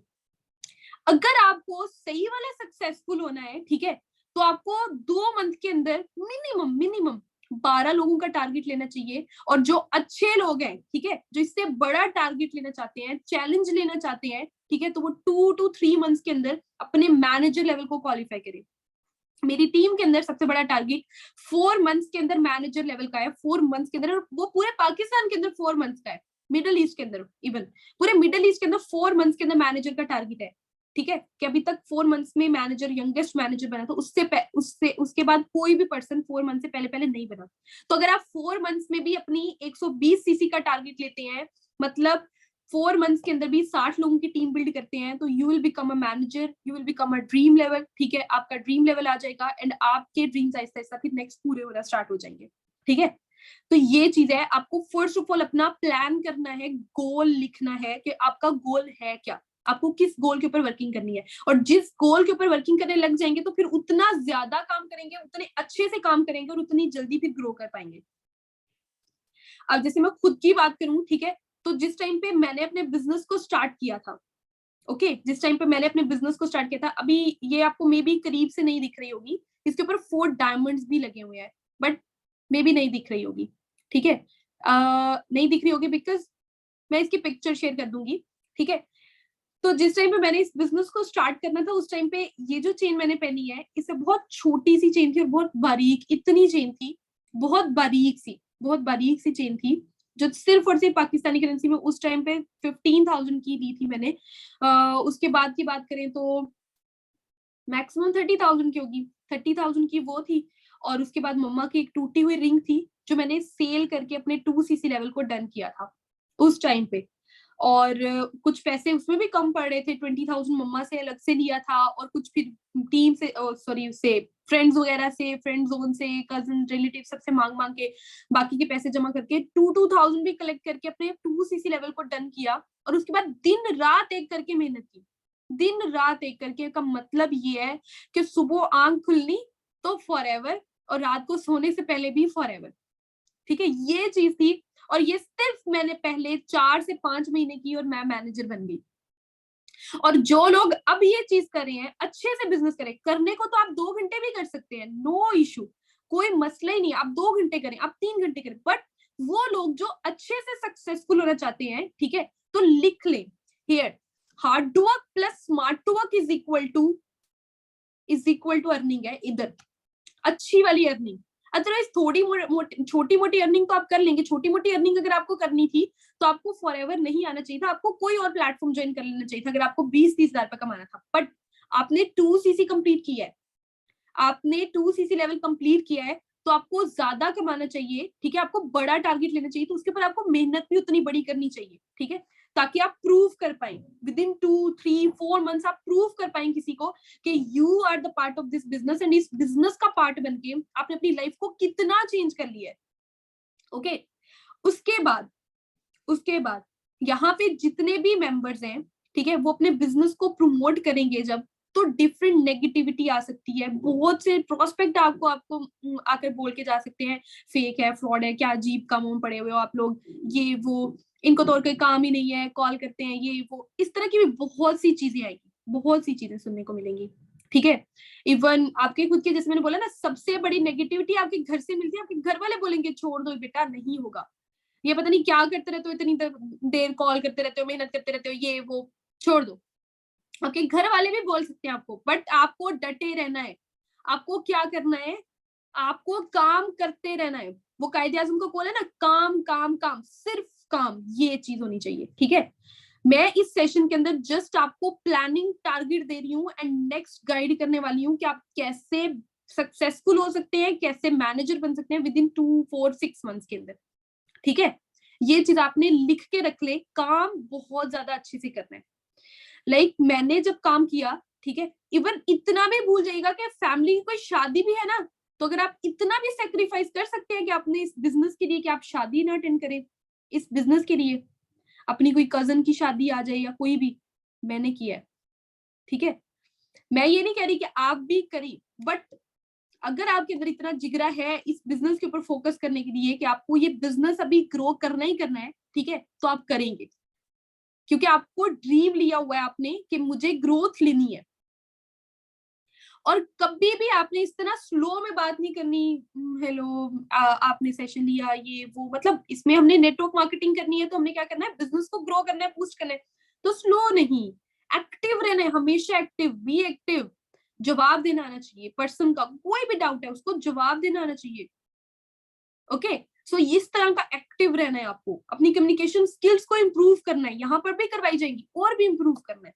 अगर आपको सही वाला सक्सेसफुल होना है, ठीक है, तो आपको 2 मंथ के अंदर मिनिमम 12 लोगों का टारगेट लेना चाहिए। और जो अच्छे लोग हैं, ठीक है, जो इससे बड़ा टारगेट लेना चाहते हैं, चैलेंज लेना चाहते हैं, ठीक है, तो वो 2 to 3 मंथ्स के अंदर अपने मैनेजर लेवल को क्वालिफाई करें। मेरी टीम के अंदर सबसे बड़ा टारगेट 4 मंथ्स के अंदर मैनेजर लेवल का है, 4 मंथ्स के अंदर, वो पूरे पाकिस्तान के अंदर 4 मंथ्स का है, मिडिल ईस्ट के अंदर, इवन पूरे मिडिल ईस्ट के अंदर 4 मंथ्स के अंदर मैनेजर का टारगेट है। ठीक है, कि अभी तक 4 मंथ्स में मैनेजर, यंगेस्ट मैनेजर बना था, उसके बाद कोई भी पर्सन 4 मंथ से पहले नहीं बना। तो अगर आप 4 मंथ्स में भी अपनी 120 सीसी का टारगेट लेते हैं, मतलब 4 मंथ्स के अंदर भी 60 लोगों की टीम बिल्ड करते हैं, तो you will become a manager, you will become a dream level. ठीक है, आपका ड्रीम लेवल आ जाएगा, एंड आपके ड्रीम्स आहिस्ता आहिस्ता फिर नेक्स्ट पूरे होना स्टार्ट हो जाएंगे। ठीक है, तो ये चीज है, आपको फर्स्ट ऑफ ऑल अपना प्लान करना है, गोल लिखना है कि आपका गोल है क्या, आपको किस गोल के ऊपर वर्किंग करनी है। और जिस गोल के ऊपर वर्किंग करने लग जाएंगे तो फिर उतना ज्यादा काम करेंगे, उतने अच्छे से काम करेंगे और उतनी जल्दी फिर ग्रो कर पाएंगे। अब जैसे मैं खुद की बात करूं, ठीक है, तो जिस टाइम पे मैंने अपने बिजनेस को स्टार्ट किया था, ओके, जिस टाइम पे मैंने अपने बिजनेस को स्टार्ट किया था, अभी ये आपको मे बी करीब से नहीं दिख रही होगी, इसके ऊपर 4 डायमंड्स भी लगे हुए हैं, बट मे बी नहीं दिख रही होगी, ठीक है, नहीं दिख रही होगी बिकॉज मैं इसकी पिक्चर शेयर कर दूंगी, ठीक है। तो जिस टाइम पे मैंने इस बिजनेस को स्टार्ट करना था, उस टाइम पे ये जो चेन मैंने पहनी है, इससे बहुत छोटी सी चेन थी और बहुत बारीक, इतनी चेन थी, बहुत बारीक सी चेन थी, जो सिर्फ और सिर्फ पाकिस्तानी करेंसी में उस टाइम पे 15,000 की ली थी मैंने। उसके बाद की बात करें तो मैक्सिमम 30,000 की होगी, 30,000 की वो थी। और उसके बाद मम्मा की एक टूटी हुई रिंग थी जो मैंने सेल करके अपने 2cc लेवल को डन किया था उस टाइम पे। और कुछ पैसे उसमें भी कम पड़ रहे थे, 20,000 मम्मा से अलग से लिया था, और कुछ फिर टीम से, सॉरी, उससे फ्रेंड्स वगैरह से, फ्रेंड जोन से, कजन रिलेटिव सबसे मांग मांग के बाकी के पैसे जमा करके 2,000 भी कलेक्ट करके अपने 2cc लेवल को डन किया। और उसके बाद दिन रात एक करके मेहनत की, दिन रात एक करके का मतलब ये है कि सुबह आंख खुलनी तो फॉरएवर, और रात को सोने से पहले भी फॉरएवर, ठीक है, ये चीज थी। और ये सिर्फ मैंने पहले 4 से 5 महीने की और मैं मैनेजर बन गई। और जो लोग अब ये चीज कर रहे हैं, अच्छे से बिजनेस करें, करने को तो आप 2 घंटे भी कर सकते हैं, नो इशू, कोई मसला ही नहीं, आप 2 घंटे करें, आप 3 घंटे करें, बट वो लोग जो अच्छे से सक्सेसफुल होना चाहते हैं, ठीक है, तो लिख लें, here, hard work plus smart work is equal to earning है इधर, अच्छी वाली अर्निंग। अदरवाइज थोड़ी छोटी मोटी अर्निंग तो आप कर लेंगे, छोटी मोटी अर्निंग अगर आपको करनी थी तो आपको फॉरएवर नहीं आना चाहिए था, आपको कोई और प्लेटफॉर्म ज्वाइन कर लेना चाहिए था अगर आपको 20-30 हजार रुपए कमाना था। बट आपने 2cc कंप्लीट किया है, आपने 2cc लेवल कंप्लीट किया है, तो आपको ज्यादा कमाना चाहिए, ठीक है, आपको बड़ा टारगेट लेना चाहिए, तो उसके ऊपर आपको मेहनत भी उतनी बड़ी करनी चाहिए, ठीक है, ताकि आप प्रूव कर पाए विद इन 2-3-4 मंथ्स, आप प्रूव कर पाए किसी को कि you are the part of this business, and इस बिजनेस का पार्ट बन के आपने अपनी लाइफ को कितना चेंज कर लिया है। ओके, उसके बाद यहाँ पे जितने भी मेंबर्स हैं, ठीक है, वो अपने बिजनेस को प्रमोट करेंगे जब, तो डिफरेंट नेगेटिविटी आ सकती है, बहुत से प्रोस्पेक्ट आपको आपको आकर बोल के जा सकते हैं, फेक है, फ्रॉड है, क्या अजीब कामों में पड़े हुए हो आप लोग, ये वो, इनको तो और कोई काम ही नहीं है, कॉल करते हैं, ये वो, इस तरह की भी बहुत सी चीजें आएगी, बहुत सी चीजें सुनने को मिलेंगी, ठीक है। इवन आपके खुद के, जैसे मैंने बोला ना, सबसे बड़ी नेगेटिविटी आपके घर से मिलती है, आपके घर वाले बोलेंगे छोड़ दो बेटा, नहीं होगा, ये पता नहीं क्या करते रहते हो, इतनी देर कॉल करते रहते हो, मेहनत करते रहते हो, ये वो, छोड़ दो। ओके, घर वाले भी बोल सकते हैं आपको, बट आपको डटे रहना है, आपको क्या करना है, आपको काम करते रहना है। वो कायदे आजम को बोले ना, काम काम काम, सिर्फ काम, ये चीज होनी चाहिए, ठीक है। मैं इस सेशन के अंदर जस्ट आपको प्लानिंग टारगेट दे रही हूँ एंड नेक्स्ट गाइड करने वाली हूँ कि आप कैसे सक्सेसफुल हो सकते हैं, कैसे मैनेजर बन सकते हैं विद इन 2-4-6 मंथ्स के अंदर, ठीक है। ये चीज आपने लिख के रख ले, काम बहुत ज्यादा अच्छे से करना है। मैंने जब काम किया, ठीक है, इवन इतना भी भूल जाएगा कि फैमिली की कोई शादी भी है ना, तो अगर आप इतना भी सेक्रीफाइस कर सकते हैं कि आपने इस बिजनेस के लिए, कि आप शादी ना अटेंड करें इस बिजनेस के लिए, अपनी कोई कजन की शादी आ जाए या कोई भी, मैंने किया है, ठीक है। मैं ये नहीं कह रही कि आप भी करी, बट अगर आपके अंदर इतना जिगरा है इस बिजनेस के ऊपर फोकस करने के लिए कि आपको ये बिजनेस अभी ग्रो करना ही करना है, ठीक है, तो आप करेंगे, क्योंकि आपको ड्रीम लिया हुआ है आपने कि मुझे ग्रोथ लेनी है। और कभी भी आपने इस तरह स्लो में बात नहीं करनी, हेलो, आपने सेशन लिया, ये वो, मतलब इसमें हमने नेटवर्क मार्केटिंग करनी है, तो हमने क्या करना है, बिजनेस को ग्रो करना है, बूस्ट करना है, तो स्लो नहीं, एक्टिव रहना है, हमेशा एक्टिव, बी एक्टिव, जवाब देना आना चाहिए, पर्सन का कोई भी डाउट है उसको जवाब देना आना चाहिए, ओके। सो इस तरह का एक्टिव रहना है, आपको अपनी कम्युनिकेशन स्किल्स को इंप्रूव करना है, यहाँ पर भी करवाई जाएंगी, और भी इंप्रूव करना है,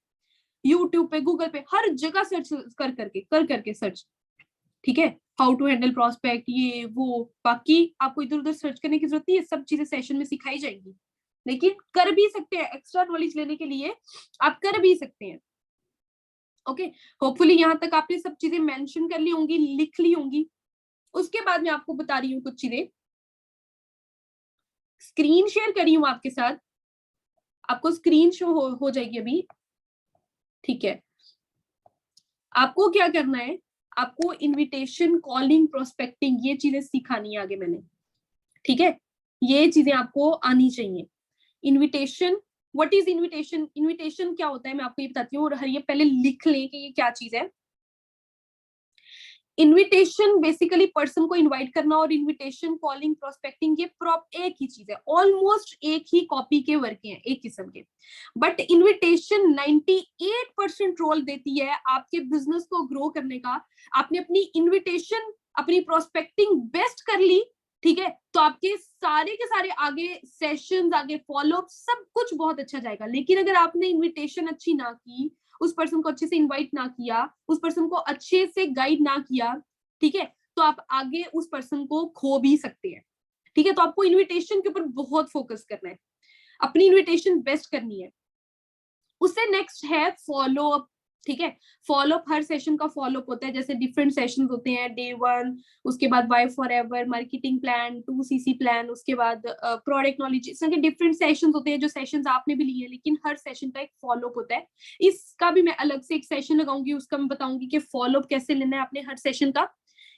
यूट्यूब पे, गूगल पे, हर जगह सर्च कर करके सर्च, ठीक है, हाउ टू हैंडल प्रोस्पेक्ट, ये वो, बाकी आपको इधर उधर सर्च करने की जरूरत नहीं है, सब चीजें सेशन में सिखाई जाएंगी, लेकिन कर भी सकते हैं, एक्स्ट्रा नॉलेज लेने के लिए आप कर भी सकते हैं, ओके। होपफुली यहाँ तक आपने सब चीजें मेंशन कर ली होंगी, लिख ली होंगी। उसके बाद मैं आपको बता रही हूँ कुछ चीजें, स्क्रीन शेयर करी हूँ आपके साथ, आपको स्क्रीन शो हो जाएगी अभी, ठीक है। आपको क्या करना है, आपको इनविटेशन, कॉलिंग, प्रोस्पेक्टिंग, ये चीजें सिखानी है आगे मैंने, ठीक है। ये चीजें आपको आनी चाहिए। Invitation, what is invitation, invitation क्या होता है मैं आपको ये बताती हूँ, और ये पहले लिख लें कि ये क्या चीज है। इनविटेशन बेसिकली पर्सन को इनवाइट करना, और इनविटेशन, कॉलिंग, प्रोस्पेक्टिंग, ये एक ही चीज है, ऑलमोस्ट एक ही कॉपी के वर्क हैं, एक किस्म के। बट इनविटेशन 98% रोल देती है आपके बिजनेस को ग्रो करने का। आपने अपनी इनविटेशन, अपनी प्रोस्पेक्टिंग बेस्ट कर ली, ठीक है, तो आपके सारे के सारे आगे सेशंस, आगे फॉलोअप, सब कुछ बहुत अच्छा जाएगा। लेकिन अगर आपने इनविटेशन अच्छी ना की, उस पर्सन को अच्छे से इनवाइट ना किया, उस पर्सन को अच्छे से गाइड ना किया, ठीक है, तो आप आगे उस पर्सन को खो भी सकते हैं, ठीक है। तो आपको इनविटेशन के ऊपर बहुत फोकस करना है, अपनी इनविटेशन बेस्ट करनी है। उससे नेक्स्ट है फॉलो अप, ठीक है। फॉलो अप, हर सेशन का फॉलो अप होता है, जैसे डिफरेंट सेशंस होते हैं, डे 1, उसके बाद why forever, marketing plan, 2CC plan, उसके बाद प्रोडक्ट नॉलेज, इस तरह के डिफरेंट सेशंस होते हैं, जो सेशंस आपने भी लिए, लेकिन हर सेशन का एक फॉलो अप होता है। इसका भी मैं अलग से एक सेशन लगाऊंगी, उसका मैं बताऊंगी कि फॉलो अप कैसे लेना है अपने हर सेशन का।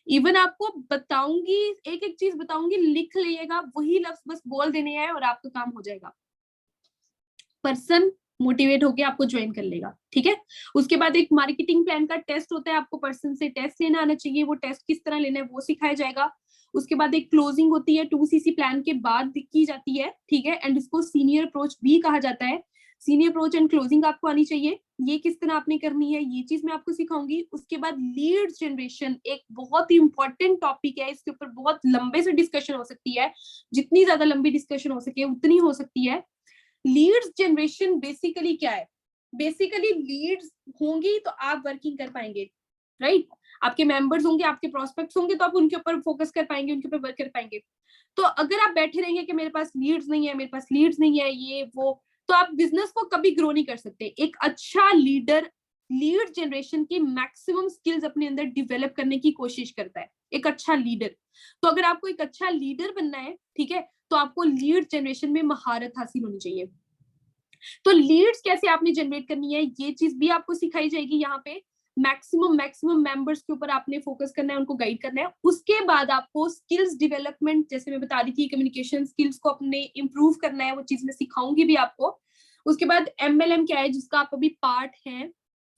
इवन आपको बताऊंगी, एक एक चीज बताऊंगी, लिख लीजिएगा, वही लफ्ज बस बोल देने हैं और आपका काम हो जाएगा, पर्सन मोटिवेट होके आपको ज्वाइन कर लेगा, ठीक है। उसके बाद एक मार्केटिंग प्लान का टेस्ट होता है, आपको पर्सन से टेस्ट लेना आना चाहिए, वो टेस्ट किस तरह लेना है वो सिखाया जाएगा। उसके बाद एक क्लोजिंग होती है, 2CC प्लान के बाद की जाती है, ठीक है, एंड इसको सीनियर अप्रोच भी कहा जाता है। सीनियर अप्रोच एंड क्लोजिंग आपको आनी चाहिए, ये किस तरह आपने करनी है, ये चीज मैं आपको सिखाऊंगी। उसके बाद लीड जनरेशन, एक बहुत ही इंपॉर्टेंट टॉपिक है, इसके ऊपर बहुत लंबे से डिस्कशन हो सकती है, जितनी ज्यादा लंबी डिस्कशन हो सके उतनी हो सकती है। लीड्स जनरेशन बेसिकली क्या है, बेसिकली लीड्स होंगी तो आप वर्किंग कर पाएंगे, राइट। आपके मेंबर्स होंगे, आपके प्रोस्पेक्ट्स होंगे, तो आप उनके ऊपर फोकस कर पाएंगे, उनके ऊपर वर्क कर पाएंगे। तो अगर आप बैठे रहेंगे कि मेरे पास लीड्स नहीं है, मेरे पास लीड्स नहीं है, ये वो, तो आप बिजनेस को कभी ग्रो नहीं कर सकते। एक अच्छा लीडर लीड जनरेशन की मैक्सिमम स्किल्स अपने अंदर डेवलप करने की कोशिश करता है, एक अच्छा लीडर। तो अगर आपको एक अच्छा लीडर बनना है, ठीक है, तो आपको लीड जनरेशन में महारत हासिल होनी चाहिए। तो लीड्स कैसे आपने जनरेट करनी है, ये चीज भी आपको सिखाई जाएगी यहाँ पे। मैक्सिमम मेंबर्स के ऊपर आपने फोकस करना है, उनको गाइड करना है। उसके बाद आपको स्किल्स डेवलपमेंट, जैसे मैं बता रही थी, कम्युनिकेशन स्किल्स को अपने इंप्रूव करना है, वो चीज मैं सिखाऊंगी भी आपको। उसके बाद MLM क्या है, जिसका आप अभी पार्ट है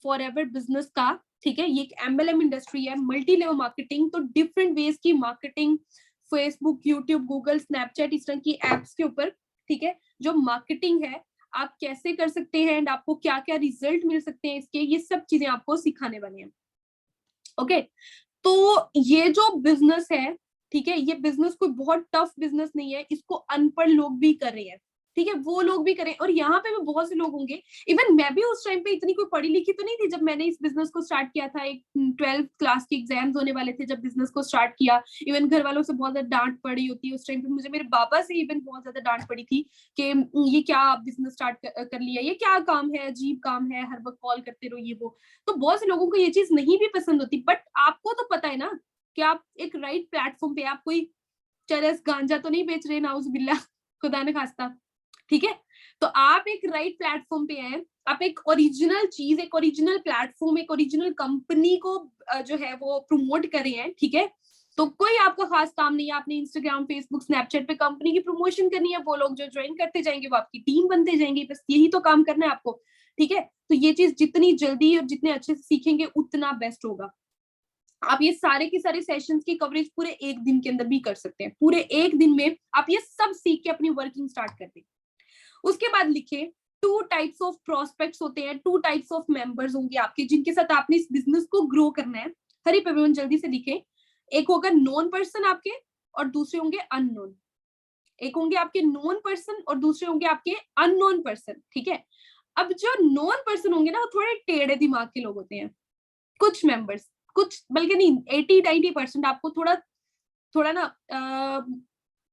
फॉर एवर बिजनेस का, ठीक है। ये एक MLM इंडस्ट्री है, मल्टी लेवल मार्केटिंग, तो डिफरेंट वेज की marketing, Facebook, YouTube, Google, Snapchat, इस तरह की एप्स के ऊपर, ठीक है, जो मार्केटिंग है आप कैसे कर सकते हैं एंड आपको क्या क्या रिजल्ट मिल सकते हैं इसके, ये सब चीजें आपको सिखाने वाले हैं, ओके। तो ये जो बिजनेस है, ठीक है, ये बिजनेस कोई बहुत टफ बिजनेस नहीं है, इसको अनपढ़ लोग भी कर रहे हैं, ठीक है, वो लोग भी करें। और यहाँ पे भी बहुत से लोग होंगे, इवन मैं भी उस टाइम पे इतनी कोई पढ़ी लिखी तो नहीं थी जब मैंने इस बिजनेस को स्टार्ट किया था। एक 12th क्लास के एग्जाम्स होने वाले थे जब बिजनेस को स्टार्ट किया। इवन घर वालों से बहुत ज्यादा डांट पड़ी होती है उस टाइम पे, मुझे मेरे पापा से इवन बहुत ज्यादा डांट पड़ी थी कि ये क्या बिजनेस स्टार्ट कर लिया, ये क्या काम है, अजीब काम है, हर वक्त कॉल करते रहो, ये वो। तो बहुत से लोगों को ये चीज नहीं भी पसंद होती, बट आपको तो पता है ना कि आप एक राइट प्लेटफॉर्म पे, आप कोई चरस गांजा तो नहीं बेच रहे, नाउजुबिल्ला, खुदा न खास्ता, ठीक है। तो आप एक राइट प्लेटफॉर्म पे हैं, आप एक ओरिजिनल चीज, एक ओरिजिनल प्लेटफॉर्म, एक ओरिजिनल कंपनी को जो है वो प्रमोट कर रहे हैं, ठीक है। तो कोई आपका खास काम नहीं है, आपने इंस्टाग्राम, फेसबुक, स्नैपचैट पे कंपनी की प्रमोशन करनी है, वो लोग जो ज्वाइन करते जाएंगे वो आपकी टीम बनते जाएंगे, बस यही तो काम करना है आपको, ठीक है। तो ये चीज जितनी जल्दी और जितने अच्छे से सीखेंगे उतना बेस्ट होगा। आप ये सारे के सारे सेशंस की कवरेज पूरे एक दिन के अंदर भी कर सकते हैं, पूरे एक दिन में आप ये सब सीख के अपनी वर्किंग स्टार्ट कर दें। उसके बाद लिखे 2 टाइप्स ऑफ प्रोस्पेक्ट्स होते हैं, 2 टाइप्स ऑफ मेंबर्स होंगे आपके, जिनके साथ आपने इस बिजनेस को ग्रो करना है। हरी पवन जल्दी से लिखे, एक होगा नॉन पर्सन आपके और दूसरे होंगे अननोन। एक होंगे आपके नॉन पर्सन और दूसरे होंगे आपके अननोन पर्सन, ठीक है। अब जो नॉन पर्सन होंगे ना, वो थोड़े टेढ़े दिमाग के लोग होते हैं, कुछ मेंबर्स, कुछ बल्कि नहीं 80-90% आपको थोड़ा थोड़ा ना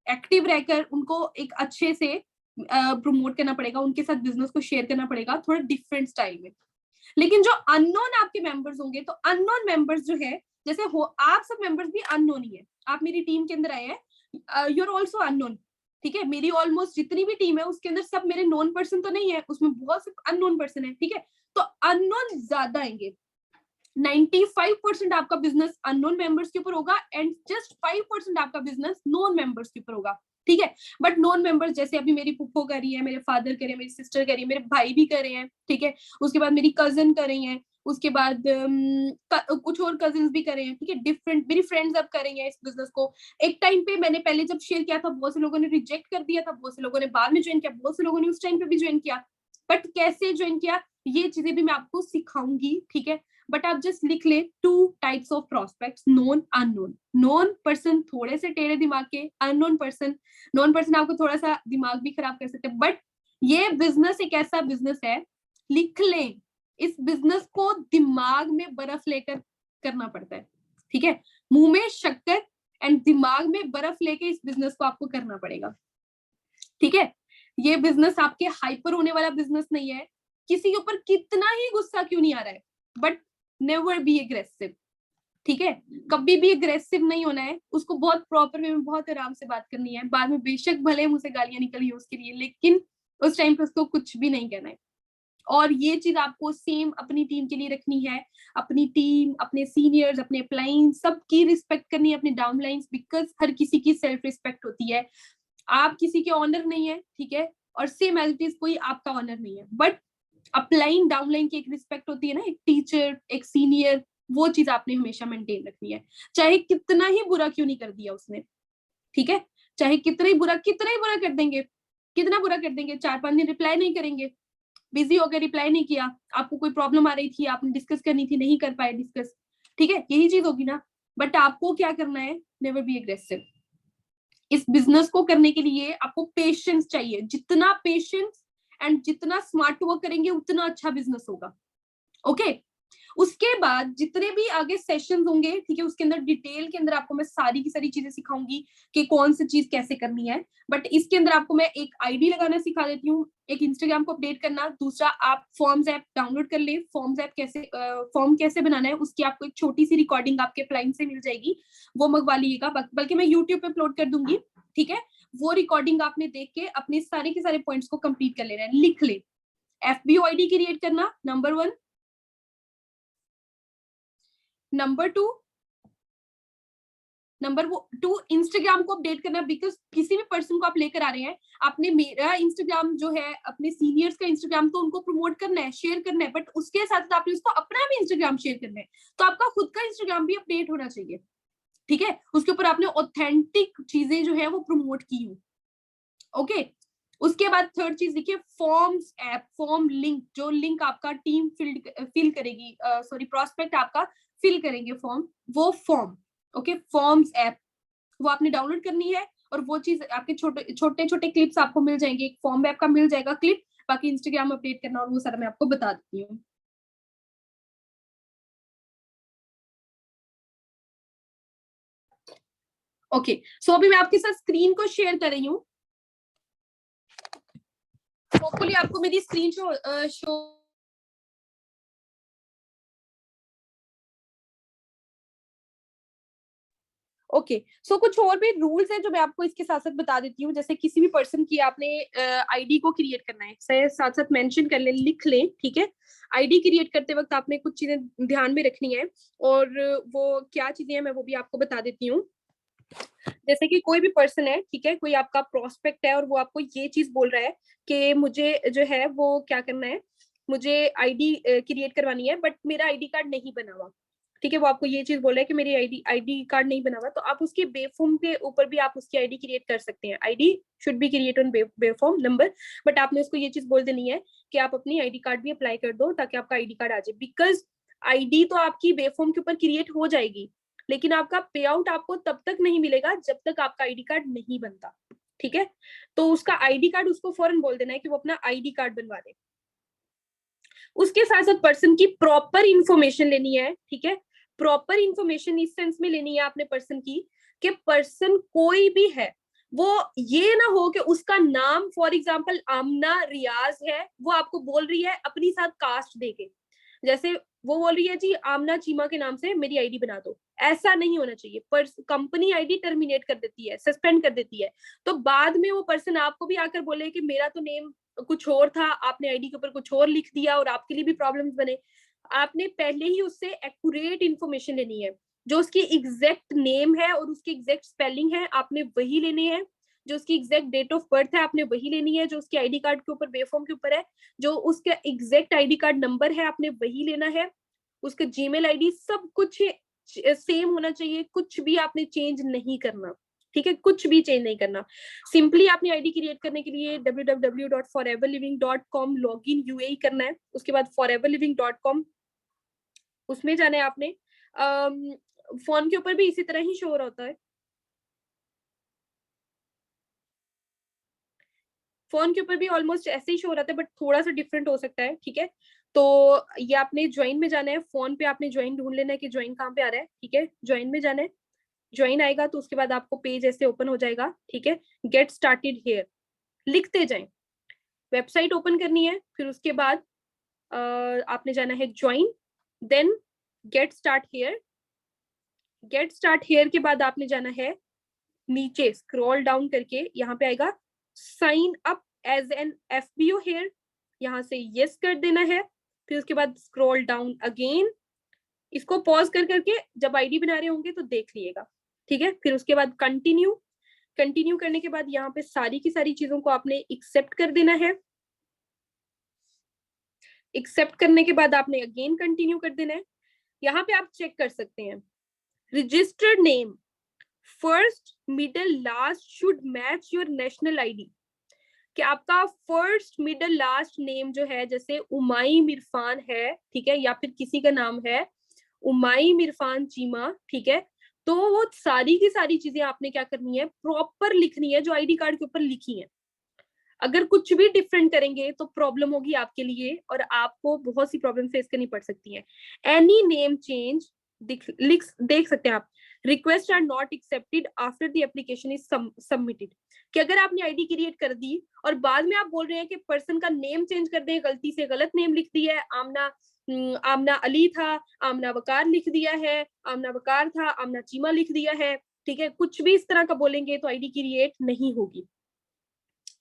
एक्टिव रहकर उनको एक अच्छे से प्रमोट करना पड़ेगा, उनके साथ बिजनेस को शेयर करना पड़ेगा थोड़ा डिफरेंट स्टाइल में। लेकिन जो अननोन आपके मेंबर्स होंगे, तो अननोन मेंबर्स जो है, जैसे हो आप सब मेंबर्स भी अननोन ही है, आप मेरी टीम के अंदर आए हैं, यू आर ऑल्सो अननोन, ठीक है, मेरी ऑलमोस्ट जितनी भी टीम है उसके अंदर सब मेरे नोन पर्सन तो नहीं है, उसमें बहुत से अननोन पर्सन है, ठीक है, तो अननोन ज्यादा आएंगे। 95% आपका बिजनेस अननोन मेंबर्स के ऊपर होगा एंड जस्ट 5% आपका बिजनेस नॉन मेंबर्स के ऊपर होगा, ठीक है। बट नॉन मेंबर्स जैसे अभी मेरी पुप्पो कर रही है, मेरे फादर कर रहे हैं, मेरी सिस्टर कर रही है, मेरे भाई भी कर रहे हैं, ठीक है, उसके बाद मेरी कजन कर रही है, उसके बाद कुछ और कजिन्स भी कर रहे हैं, ठीक है, डिफरेंट मेरी फ्रेंड्स अब कर रही हैं इस बिजनेस को। एक टाइम पे मैंने पहले जब शेयर किया था बहुत से लोगों ने रिजेक्ट कर दिया था, बहुत से लोगों ने बाद में ज्वाइन किया, बहुत से लोगों ने उस टाइम पे भी ज्वाइन किया, बट कैसे ज्वाइन किया ये चीजें भी मैं आपको सिखाऊंगी, ठीक है। बट आप जस्ट लिख ले 2 types of prospects, known unknown. Known person थोड़े से टेढ़े दिमाग के, अननोन पर्सन, नॉन पर्सन आपको थोड़ा सा दिमाग भी खराब कर सकते हैं, बट ये बिजनेस एक ऐसा बिजनेस है, लिख लें, इस बिजनेस को दिमाग में बर्फ लेकर करना पड़ता है, ठीक है, मुंह में शक्कर एंड दिमाग में बर्फ लेके इस बिजनेस को आपको करना पड़ेगा, ठीक है। ये बिजनेस आपके हाइपर होने वाला बिजनेस नहीं है, किसी के ऊपर कितना ही गुस्सा क्यों नहीं आ रहा है, बट नेवर बी एग्रेसिव, ठीक है, कभी भी एग्रेसिव नहीं होना है, उसको बहुत प्रॉपर वे में बहुत आराम से बात करनी है, बाद में बेशक भले मुझसे गालियां निकली हो उसके लिए, लेकिन उस टाइम पे उसको कुछ भी नहीं कहना है। और ये चीज आपको सेम अपनी टीम के लिए रखनी है, अपनी टीम, अपने सीनियर्स, अपने अपलाइन सबकी रिस्पेक्ट करनी है, अपने डाउनलाइंस, बिकॉज हर किसी की सेल्फ रिस्पेक्ट होती है, आप किसी के ऑनर नहीं है, ठीक है, और सेम एज इट इज कोई आपका ऑनर नहीं है, बट अपलाइन डाउनलाइन की एक रिस्पेक्ट होती है ना, एक टीचर, एक सीनियर, वो चीज आपने हमेशा मेंटेन रखनी है, चाहे कितना ही बुरा क्यों नहीं कर दिया उसने, ठीक है, चाहे कितना ही बुरा कर देंगे, कितना बुरा कर देंगे, 4-5 दिन रिप्लाई नहीं करेंगे, बिजी हो गए, रिप्लाई नहीं किया, आपको कोई प्रॉब्लम आ रही थी, आपने डिस्कस करनी थी, नहीं कर पाए डिस्कस, ठीक है, यही चीज होगी ना। बट आपको क्या करना है, नेवर बी एग्रेसिव। इस बिजनेस को करने के लिए आपको पेशेंस चाहिए, जितना पेशेंस एंड जितना स्मार्ट वर्क करेंगे उतना अच्छा बिजनेस होगा, ओके। उसके बाद जितने भी आगे सेशंस होंगे, ठीक है, उसके अंदर डिटेल के अंदर आपको मैं सारी की सारी चीजें सिखाऊंगी कि कौन सी चीज कैसे करनी है, बट इसके अंदर आपको मैं एक आईडी लगाना सिखा देती हूँ, एक इंस्टाग्राम को अपडेट करना, दूसरा आप फॉर्म्स ऐप डाउनलोड कर ले, फॉर्म्स ऐप कैसे फॉर्म कैसे बनाना है उसकी आपको एक छोटी सी रिकॉर्डिंग आपके क्लाइंट से मिल जाएगी, वो मंगवा लीजिएगा, बल्कि मैं यूट्यूब पे अपलोड कर दूंगी, ठीक है, वो रिकॉर्डिंग आपने देख के अपने सारे के सारे पॉइंट्स को कंप्लीट कर लेना है, लिख ले। FBO आईडी क्रिएट करना नंबर 1, नंबर 2 इंस्टाग्राम को अपडेट करना, बिकॉज किसी भी पर्सन को आप लेकर आ रहे हैं, आपने मेरा इंस्टाग्राम जो है, अपने सीनियर्स का इंस्टाग्राम तो उनको प्रमोट करना है, शेयर करना है, बट उसके साथ साथ आपने उसको अपना भी इंस्टाग्राम शेयर करना है, तो आपका खुद का इंस्टाग्राम भी अपडेट होना चाहिए, ठीक है, उसके ऊपर आपने ऑथेंटिक चीजें जो है वो प्रमोट की हो, ओके। उसके बाद थर्ड चीज देखिए, फॉर्म्स ऐप, फॉर्म लिंक, जो लिंक आपका टीम फिल करेगी, सॉरी प्रोस्पेक्ट आपका फिल करेंगे फॉर्म, वो फॉर्म, ओके, फॉर्म्स ऐप वो आपने डाउनलोड करनी है, और वो चीज आपके छोटे छोटे छोटे क्लिप्स आपको मिल जाएंगे, एक फॉर्म ऐप का मिल जाएगा क्लिप, बाकी इंस्टाग्राम अपडेट करना और वो सारा मैं आपको बता देती हूँ, ओके। सो अभी मैं आपके साथ स्क्रीन को शेयर कर रही हूँ, होपफुली आपको मेरी स्क्रीन शो ओके। सो कुछ और भी रूल्स है जो मैं आपको इसके साथ साथ बता देती हूँ, जैसे किसी भी पर्सन की आपने आईडी को क्रिएट करना है, साथ साथ मेंशन कर ले, लिख लें, ठीक है, आईडी क्रिएट करते वक्त आपने कुछ चीजें ध्यान में रखनी है, और वो क्या चीजें हैं मैं वो भी आपको बता देती हूँ। जैसे कि कोई भी पर्सन है, ठीक है, कोई आपका प्रोस्पेक्ट है और वो आपको ये चीज बोल रहा है कि मुझे जो है वो क्या करना है, मुझे आईडी क्रिएट करवानी है, बट मेरा आईडी कार्ड नहीं बना हुआ, ठीक है, वो आपको ये चीज बोल रहा है कि मेरी आईडी कार्ड नहीं बना हुआ, तो आप उसके बेफॉर्म के ऊपर भी आप उसकी आईडी क्रिएट कर सकते हैं, ID should be create on B-form number, but आपने उसको ये चीज बोल देनी है कि आप अपनी आईडी कार्ड भी अप्लाई कर दो ताकि आपका आईडी कार्ड आ जाए, बिकॉज आईडी तो आपकी बेफॉर्म के ऊपर क्रिएट हो जाएगी, लेकिन आपका पे आउट आपको तब तक नहीं मिलेगा जब तक आपका आईडी कार्ड नहीं बनता, ठीक है, तो उसका आईडी कार्ड उसको फौरन बोल देना है कि वो अपना आईडी कार्ड बनवा दे। उसके साथ साथ पर्सन की प्रॉपर इंफॉर्मेशन लेनी है, ठीक है, प्रॉपर इंफॉर्मेशन इस सेंस में लेनी है आपने पर्सन की कि पर्सन कोई भी है, वो ये ना हो कि उसका नाम फॉर एग्जांपल आमना रियाज है, वो आपको बोल रही है अपनी साथ कास्ट देके, जैसे वो बोल रही है जी आमना चीमा के नाम से मेरी आईडी बना दो, ऐसा नहीं होना चाहिए। पर कंपनी आईडी टर्मिनेट कर देती है, सस्पेंड कर देती है, तो बाद में वो पर्सन आपको भी आकर बोले कि मेरा तो नेम कुछ और था, आपने आईडी के ऊपर कुछ और लिख दिया और आपके लिए भी प्रॉब्लम्स बने। आपने पहले ही उससे एक्यूरेट इंफॉर्मेशन लेनी है, जो उसकी एग्जैक्ट नेम है और उसकी एग्जैक्ट स्पेलिंग है आपने वही लेनी है, जो उसकी एग्जैक्ट डेट ऑफ बर्थ है आपने वही लेनी है, जो उसके आईडी कार्ड के ऊपर वेफॉर्म के ऊपर है, जो उसका एग्जैक्ट आईडी कार्ड नंबर है आपने वही लेना है, उसका जीमेल आईडी सब कुछ सेम होना चाहिए, कुछ भी आपने चेंज नहीं करना, ठीक है, कुछ भी चेंज नहीं करना। सिंपली आपने आईडी क्रिएट करने के लिए www.foreverliving.com लॉगिन यूएई करना है, उसके बाद foreverliving.com उसमें जाना है आपने। फोन के ऊपर भी इसी तरह ही शो हो रहा होता है, फोन के ऊपर भी ऑलमोस्ट ऐसे ही शो हो रहा था, बट थोड़ा सा डिफरेंट हो सकता है, ठीक है। तो ये आपने ज्वाइन में जाना है, फोन पे आपने ज्वाइन ढूंढ लेना है कि ज्वाइन कहाँ पे आ रहा है, ठीक है, ज्वाइन में जाना है। ज्वाइन आएगा तो उसके बाद आपको पेज ऐसे ओपन हो जाएगा, ठीक है। गेट स्टार्टेड हियर लिखते जाएं, वेबसाइट ओपन करनी है, फिर उसके बाद आपने जाना है join, then get start here. Get start here के बाद आपने जाना है नीचे स्क्रॉल डाउन करके, यहाँ पे आएगा sign up as an FBO here, यहाँ से यस कर देना है। फिर उसके बाद स्क्रॉल डाउन अगेन, इसको पॉज कर करके जब आईडी बना रहे होंगे तो देख लिएगा, ठीक है। फिर उसके बाद कंटिन्यू, कंटिन्यू करने के बाद यहाँ पे सारी की सारी चीजों को आपने एक्सेप्ट कर देना है। एक्सेप्ट करने के बाद आपने अगेन कंटिन्यू कर देना है। यहाँ पे आप चेक कर सकते हैं registered name first middle last should match your national ID, कि आपका फर्स्ट मिडल लास्ट नेम जो है, जैसे उमाइम इरफान है, ठीक है, या फिर किसी का नाम है उमाइम इरफान चीमा, ठीक है, तो वो सारी की सारी चीजें आपने क्या करनी है, प्रॉपर लिखनी है जो आईडी कार्ड के ऊपर लिखी है। अगर कुछ भी डिफरेंट करेंगे तो प्रॉब्लम होगी आपके लिए और आपको बहुत सी प्रॉब्लम फेस करनी पड़ सकती है। एनी नेम चेंज देख सकते हैं आप, request are not accepted after the application is submitted, कि अगर आपने आईडी क्रिएट कर दी और बाद में आप बोल रहे हैं कि पर्सन का नेम चेंज कर दें, गलती से गलत नेम लिख दिया है, आमना अली था आमना वकार लिख दिया है, आमना वकार था आमना चीमा लिख दिया है, ठीक है, कुछ भी इस तरह का बोलेंगे तो आईडी क्रिएट नहीं होगी,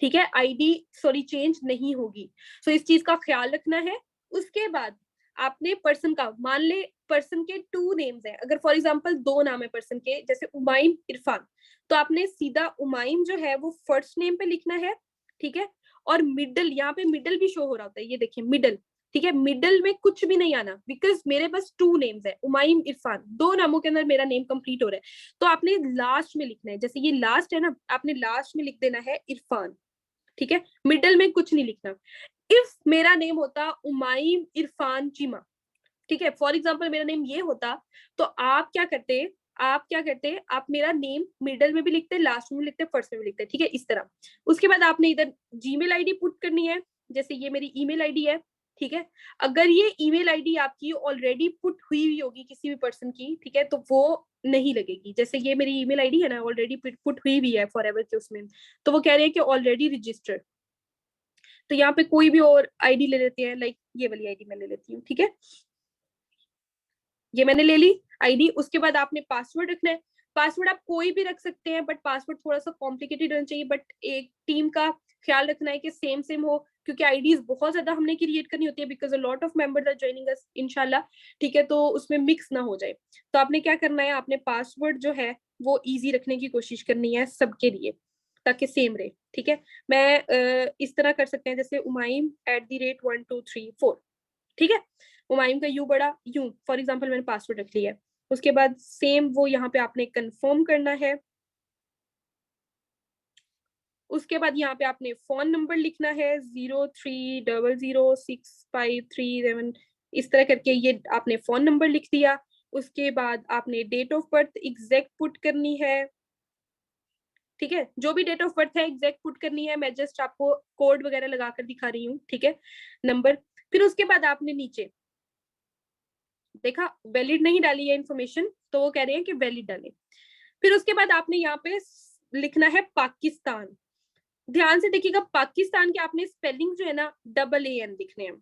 ठीक है, आईडी सॉरी चेंज नहीं होगी। सो इस चीज का ख्याल रखना है। उसके बाद आपने पर्सन का, मान ले पर्सन के 2 नेम्स हैं, अगर फॉर एग्जांपल 2 नाम है पर्सन के, जैसे उमाइम इरफान, तो आपने सीधा उमाइम जो है वो फर्स्ट नेम पे लिखना है, ठीक है, और मिडल, यहाँ पे मिडल भी शो हो रहा होता है, ये देखिए मिडल, ठीक है, मिडल में कुछ भी नहीं आना, बिकॉज मेरे पास 2 नेम्स है उमाइम इरफान, 2 नामों के अंदर मेरा नेम कंप्लीट हो रहा है, तो आपने लास्ट में लिखना है, जैसे ये लास्ट है ना, आपने लास्ट में लिख देना है इरफान, ठीक है, मिडल में कुछ नहीं लिखना। इफ मेरा नेम होता उमाइम इरफान चीमा, ठीक है, फॉर एग्जाम्पल मेरा नेम ये होता, तो आप क्या करते, आप मेरा नेम मिडल में भी लिखते, लास्ट में भी लिखते, फर्स्ट में भी लिखते, ठीक है, इस तरह। उसके बाद आपने इधर जीमेल आईडी पुट करनी है, जैसे ये मेरी ईमेल आईडी है, ठीक है, अगर ये ईमेल आईडी आपकी ऑलरेडी पुट हुई होगी किसी भी पर्सन की, ठीक है, तो वो नहीं लगेगी, जैसे ये मेरी ईमेल आईडी है ना ऑलरेडी पुट हुई भी है फॉरएवर के उसमें, तो वो कह रहे हैं कि ऑलरेडी रजिस्टर्ड, तो यहाँ पे कोई भी और आईडी ले लेते हैं, लाइक ये वाली आईडी मैं ले लेती हूँ, ठीक है, ये मैंने ले ली आईडी। उसके बाद आपने पासवर्ड रखना है, पासवर्ड आप कोई भी रख सकते हैं, बट पासवर्ड थोड़ा सा कॉम्प्लिकेटेड होना चाहिए, बट एक टीम का ख्याल रखना है कि सेम सेम हो, क्योंकि आईडीज बहुत ज्यादा हमने क्रिएट करनी होती है, because a lot of members are joining us इंशाल्लाह, ठीक है, तो उसमें मिक्स ना हो जाए। तो आपने क्या करना है, आपने पासवर्ड जो है वो इजी रखने की कोशिश करनी है सबके लिए, ताकि सेम रहे, ठीक है। मैं इस तरह कर सकते हैं, जैसे umaim@123.4, ठीक है, उमाइम का यू बड़ा यू, फॉर एग्जाम्पल मैंने पासवर्ड रख लिया है। उसके बाद सेम वो यहाँ पे आपने कंफर्म करना है। उसके बाद यहाँ पे आपने फोन नंबर लिखना है 03006537, इस तरह करके ये आपने फोन नंबर लिख दिया। उसके बाद आपने date of birth exact put करनी है, ठीक है, जो भी डेट ऑफ बर्थ है एग्जैक्ट पुट करनी है, मैं जस्ट आपको कोड वगैरह लगाकर दिखा रही हूँ, ठीक है, नंबर। फिर उसके बाद आपने नीचे देखा वैलिड नहीं डाली है इन्फॉर्मेशन, तो वो कह रहे हैं कि वैलिड डालें। फिर उसके बाद आपने यहाँ पे लिखना है पाकिस्तान, ध्यान से देखिएगा, पाकिस्तान के आपने स्पेलिंग जो है ना AAN लिखने हैं,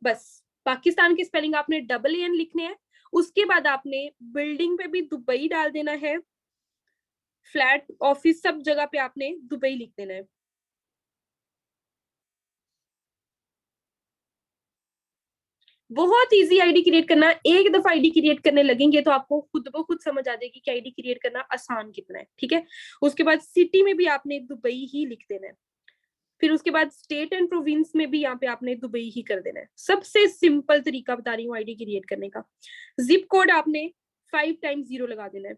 बस पाकिस्तान के स्पेलिंग आपने AAN लिखने हैं। उसके बाद आपने बिल्डिंग पे भी दुबई डाल देना है, फ्लैट, ऑफिस, सब जगह पे आपने दुबई लिख देना है। बहुत इजी आईडी क्रिएट करना, एक दफा आईडी क्रिएट करने लगेंगे तो आपको खुद ब खुद समझ आ जाएगी कि आईडी क्रिएट करना आसान कितना है, ठीक है। उसके बाद सिटी में भी आपने दुबई ही लिख देना है, फिर उसके बाद स्टेट एंड प्रोविंस में भी यहाँ पे आपने दुबई ही कर देना है। सबसे सिंपल तरीका बता रही हूँ आईडी क्रिएट करने का। जिप कोड आपने 5 टाइम्स 0 लगा देना है।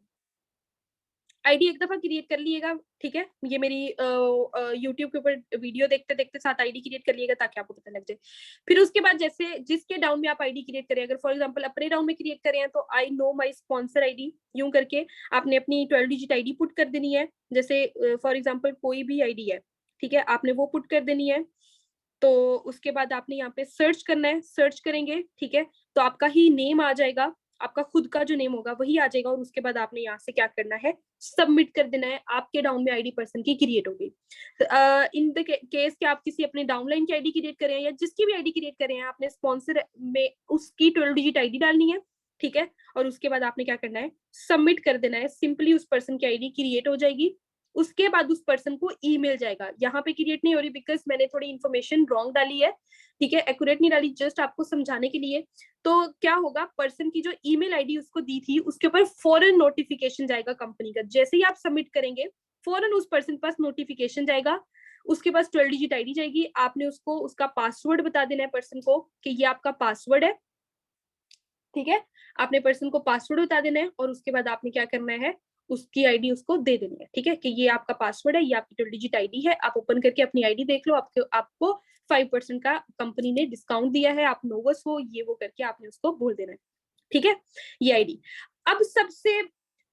आईडी एक दफा क्रिएट कर लिएगा, ठीक है। ये मेरी यूट्यूब के ऊपर वीडियो देखते देखते साथ आईडी क्रिएट कर लिएगा ताकि आपको पता लग जाए। फिर उसके बाद जैसे जिसके डाउन में आप आईडी क्रिएट करें, अगर फॉर एग्जांपल अपने डाउन में क्रिएट करें तो I know my sponsor ID, यूं करके आपने अपनी 12 डिजिट आईडी पुट कर देनी है। जैसे फॉर एग्जाम्पल कोई भी आईडी है, ठीक है, आपने वो पुट कर देनी है। तो उसके बाद आपने यहाँ पे सर्च करना है, सर्च करेंगे, ठीक है, तो आपका ही नेम आ जाएगा, आपका खुद का जो नेम होगा वही आ जाएगा। और उसके बाद आपने यहाँ से क्या करना है, सबमिट कर देना है, आपके डाउन में आईडी पर्सन की क्रिएट हो गई। इन द केस कि आप किसी अपने डाउनलाइन की आईडी क्रिएट करें या जिसकी भी आईडी क्रिएट करें, आपने स्पॉन्सर में उसकी 12 डिजिट आईडी डालनी है, ठीक है। और उसके बाद आपने क्या करना है, सबमिट कर देना है, सिंपली उस पर्सन की आईडी क्रिएट हो जाएगी। उसके बाद उस पर्सन को ईमेल जाएगा। यहाँ पे क्रिएट नहीं हो रही बिकॉज मैंने थोड़ी इन्फॉर्मेशन रॉन्ग डाली है, ठीक है, एक्यूरेट नहीं डाली, जस्ट आपको समझाने के लिए। तो क्या होगा, पर्सन की जो ईमेल आईडी उसको दी थी उसके ऊपर फौरन नोटिफिकेशन जाएगा कंपनी का। जैसे ही आप सबमिट करेंगे फौरन उस पर्सन के पास नोटिफिकेशन जाएगा, उसके पास 12 डिजिट आईडी जाएगी। आपने उसको उसका पासवर्ड बता देना है पर्सन को कि ये आपका पासवर्ड है, ठीक है। आपने पर्सन को पासवर्ड बता देना है और उसके बाद आपने क्या करना है, उसकी आईडी उसको दे देनी है, ठीक है, कि ये आपका पासवर्ड है, ये आपकी 12 डिजिट आईडी है। आप ओपन करके अपनी आईडी देख लो, आपको 5% का कंपनी ने डिस्काउंट दिया है, आप नोवस हो, ये वो करके आपने उसको बोल देना है, ठीक है, ये आईडी। अब सबसे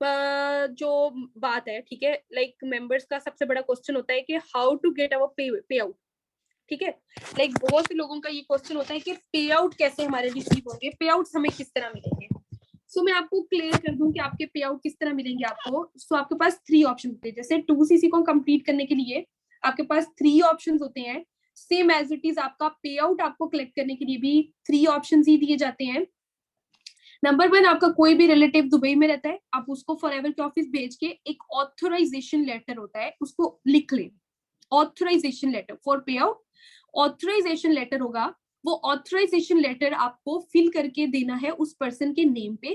जो बात है, ठीक है, लाइक मेंबर्स का सबसे बड़ा क्वेश्चन होता है कि हाउ टू गेट अवर पे आउट, ठीक है। लाइक बहुत से लोगों का ये क्वेश्चन होता है कि पे आउट कैसे हमारे रिसीव होंगे, पे आउट हमें किस तरह मिलेंगे। सो मैं आपको क्लियर कर दूं कि आपके पे आउट किस तरह मिलेंगे आपको। सो आपके पास 3 ऑप्शन होते हैं। जैसे 2cc को कंप्लीट करने के लिए आपके पास 3 ऑप्शन होते हैं। सेम एज इट इज आपका पे आउट आपको कलेक्ट करने के लिए भी 3 ऑप्शन ही दिए जाते हैं। नंबर 1, आपका कोई भी रिलेटिव दुबई में रहता है, आप उसको फॉरएवर के ऑफिस भेज के एक ऑथराइजेशन लेटर होता है उसको लिख लें। Authorization letter for payout, authorization letter होगा, वो ऑथराइजेशन लेटर आपको फिल करके देना है उस पर्सन के नेम पे,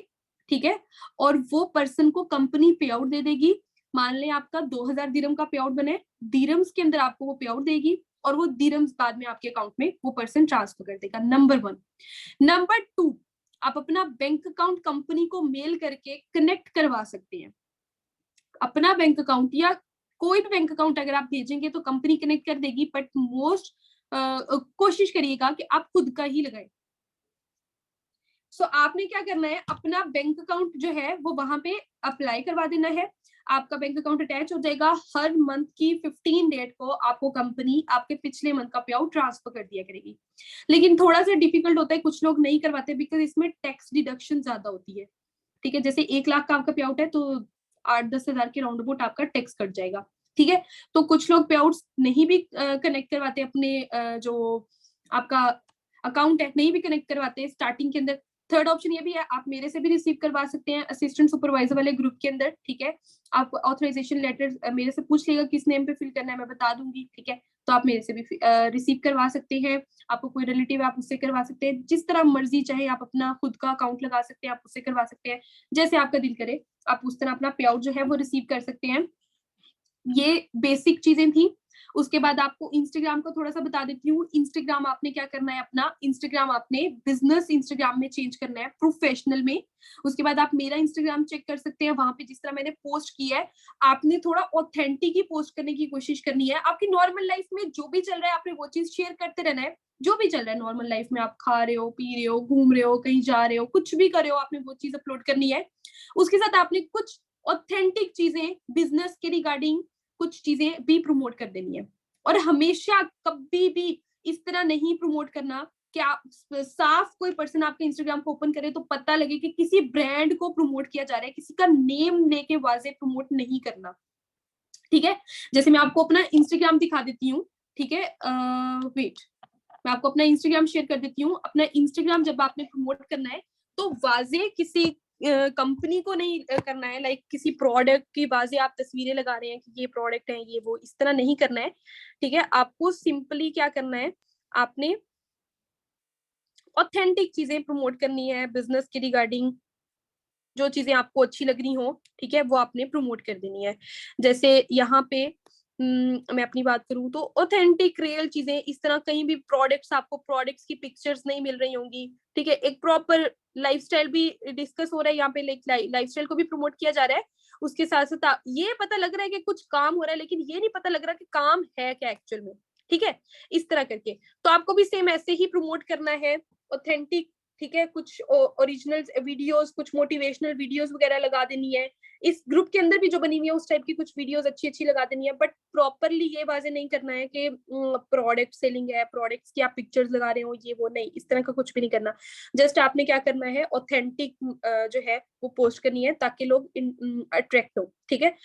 ठीक है। और वो पर्सन को कंपनी पे आउट दे देगी। मान लें आपका 2000 दिरहम का पे आउट बने, दिरहम्स के अंदर आपको वो पे आउट देगी और वो दिरहम्स बाद में आपके अकाउंट में वो पर्सन ट्रांसफर कर देगा। नंबर 1। नंबर 2, आप अपना बैंक अकाउंट कंपनी को मेल करके कनेक्ट करवा सकते हैं। अपना बैंक अकाउंट या कोई भी बैंक अकाउंट अगर आप भेजेंगे तो कंपनी कनेक्ट कर देगी, बट मोस्ट कोशिश करिएगा कि आप खुद का ही लगाएं। सो आपने क्या करना है, अपना बैंक अकाउंट जो है वो वहां पे अप्लाई करवा देना है। आपका बैंक अकाउंट अटैच हो जाएगा। हर मंथ की 15 डेट को आपको कंपनी आपके पिछले मंथ का पे आउट ट्रांसफर कर दिया करेगी। लेकिन थोड़ा सा डिफिकल्ट होता है, कुछ लोग नहीं करवाते बिकॉज इसमें टैक्स डिडक्शन ज्यादा होती है, ठीक है। जैसे 1 लाख का आपका पे आउट है तो 8-10 हजार के राउंड अबाउट आपका टैक्स कट जाएगा, ठीक है। तो कुछ लोग पे आउट नहीं भी कनेक्ट करवाते, अपने जो आपका अकाउंट है नहीं भी कनेक्ट करवाते स्टार्टिंग के अंदर। थर्ड ऑप्शन ये भी है, आप मेरे से भी रिसीव करवा सकते हैं असिस्टेंट सुपरवाइजर वाले ग्रुप के अंदर, ठीक है। आप ऑथराइजेशन लेटर मेरे से पूछ लेगा किस नेम पे फिल करना है, मैं बता दूंगी, ठीक है। तो आप मेरे से भी रिसीव करवा सकते हैं। आपको कोई रिलेटिव है आप उससे करवा सकते हैं, जिस तरह मर्जी चाहे आप अपना खुद का अकाउंट लगा सकते हैं, आप उससे करवा सकते हैं, जैसे आपका दिल करे आप उस तरह अपना पे आउट जो है वो रिसीव कर सकते हैं। ये बेसिक चीजें थी। उसके बाद आपको इंस्टाग्राम को थोड़ा सा बता देती हूँ। इंस्टाग्राम आपने क्या करना है, अपना इंस्टाग्राम आपने बिजनेस इंस्टाग्राम में चेंज करना है, प्रोफेशनल में। उसके बाद आप मेरा इंस्टाग्राम चेक कर सकते हैं, वहां पे जिस तरह मैंने पोस्ट किया है आपने थोड़ा ऑथेंटिक ही पोस्ट करने की कोशिश करनी है। आपकी नॉर्मल लाइफ में जो भी चल रहा है आपने वो चीज शेयर करते रहना है। जो भी चल रहा है नॉर्मल लाइफ में, आप खा रहे हो, पी रहे हो, घूम रहे हो, कहीं जा रहे हो, कुछ भी कर रहे हो, आपने वो चीज अपलोड करनी है। उसके साथ आपने कुछ ऑथेंटिक चीजें बिजनेस के रिगार्डिंग कुछ चीजें भी प्रमोट कर देनी है। और हमेशा कभी भी इस तरह नहीं प्रमोट करना कि आप साफ कोई पर्सन आपके इंस्टाग्राम को ओपन करे तो पता लगे कि किसी ब्रांड को प्रमोट किया जा रहा है, किसी का नेम लेके वाजे प्रमोट नहीं करना, ठीक है। जैसे मैं आपको अपना इंस्टाग्राम दिखा देती हूँ, ठीक है, वेट, मैं आपको अपना इंस्टाग्राम शेयर कर देती हूँ। अपना इंस्टाग्राम जब आपने प्रमोट करना है तो वाजे किसी कंपनी को नहीं करना है, लाइक किसी प्रोडक्ट की वाजे आप तस्वीरें लगा रहे हैं कि ये प्रोडक्ट है ये वो, इस तरह नहीं करना है, ठीक है। आपको सिंपली क्या करना है, आपने ऑथेंटिक चीजें प्रमोट करनी है, बिजनेस के रिगार्डिंग जो चीजें आपको अच्छी लग रही हो, ठीक है, वो आपने प्रमोट कर देनी है। जैसे यहाँ पे मैं अपनी बात करूं तो ऑथेंटिक रियल चीजें, इस तरह कहीं भी प्रोडक्ट्स, आपको प्रोडक्ट्स की पिक्चर्स नहीं मिल रही होंगी, ठीक है। एक प्रॉपर लाइफस्टाइल भी डिस्कस हो रहा है यहाँ पे, लाइक लाइफस्टाइल को भी प्रमोट किया जा रहा है। उसके साथ साथ ये पता लग रहा है कि कुछ काम हो रहा है, लेकिन ये नहीं पता लग रहा कि काम है क्या एक्चुअल में, ठीक है। इस तरह करके तो आपको भी सेम ऐसे ही प्रमोट करना है, ऑथेंटिक, ठीक है। कुछ ओरिजिनल वीडियोस, कुछ मोटिवेशनल वीडियोस वगैरह लगा देनी है। इस ग्रुप के अंदर भी जो बनी हुई है उस टाइप की कुछ वीडियोस अच्छी अच्छी लगा देनी है, बट प्रॉपरली ये वाजे नहीं करना है कि प्रोडक्ट सेलिंग है, प्रोडक्ट्स की आप पिक्चर्स लगा रहे हो, ये वो नहीं, इस तरह का कुछ भी नहीं करना। जस्ट आपने क्या करना है, ऑथेंटिक जो है वो पोस्ट करनी है ताकि लोग अट्रैक्ट हो, ठीक है।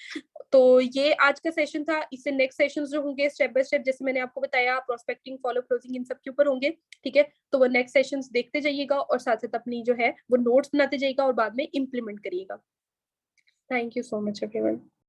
तो ये आज का सेशन था। इससे नेक्स्ट सेशन जो होंगे स्टेप बाय स्टेप, जैसे मैंने आपको बताया, प्रोस्पेक्टिंग, फॉलो, क्लोजिंग, इन सब के ऊपर होंगे, ठीक है। तो वो नेक्स्ट सेशंस देखते जाइएगा और साथ साथ अपनी जो है वो नोट्स बनाते जाइएगा और बाद में इम्प्लीमेंट करिएगा। Thank you so much everyone.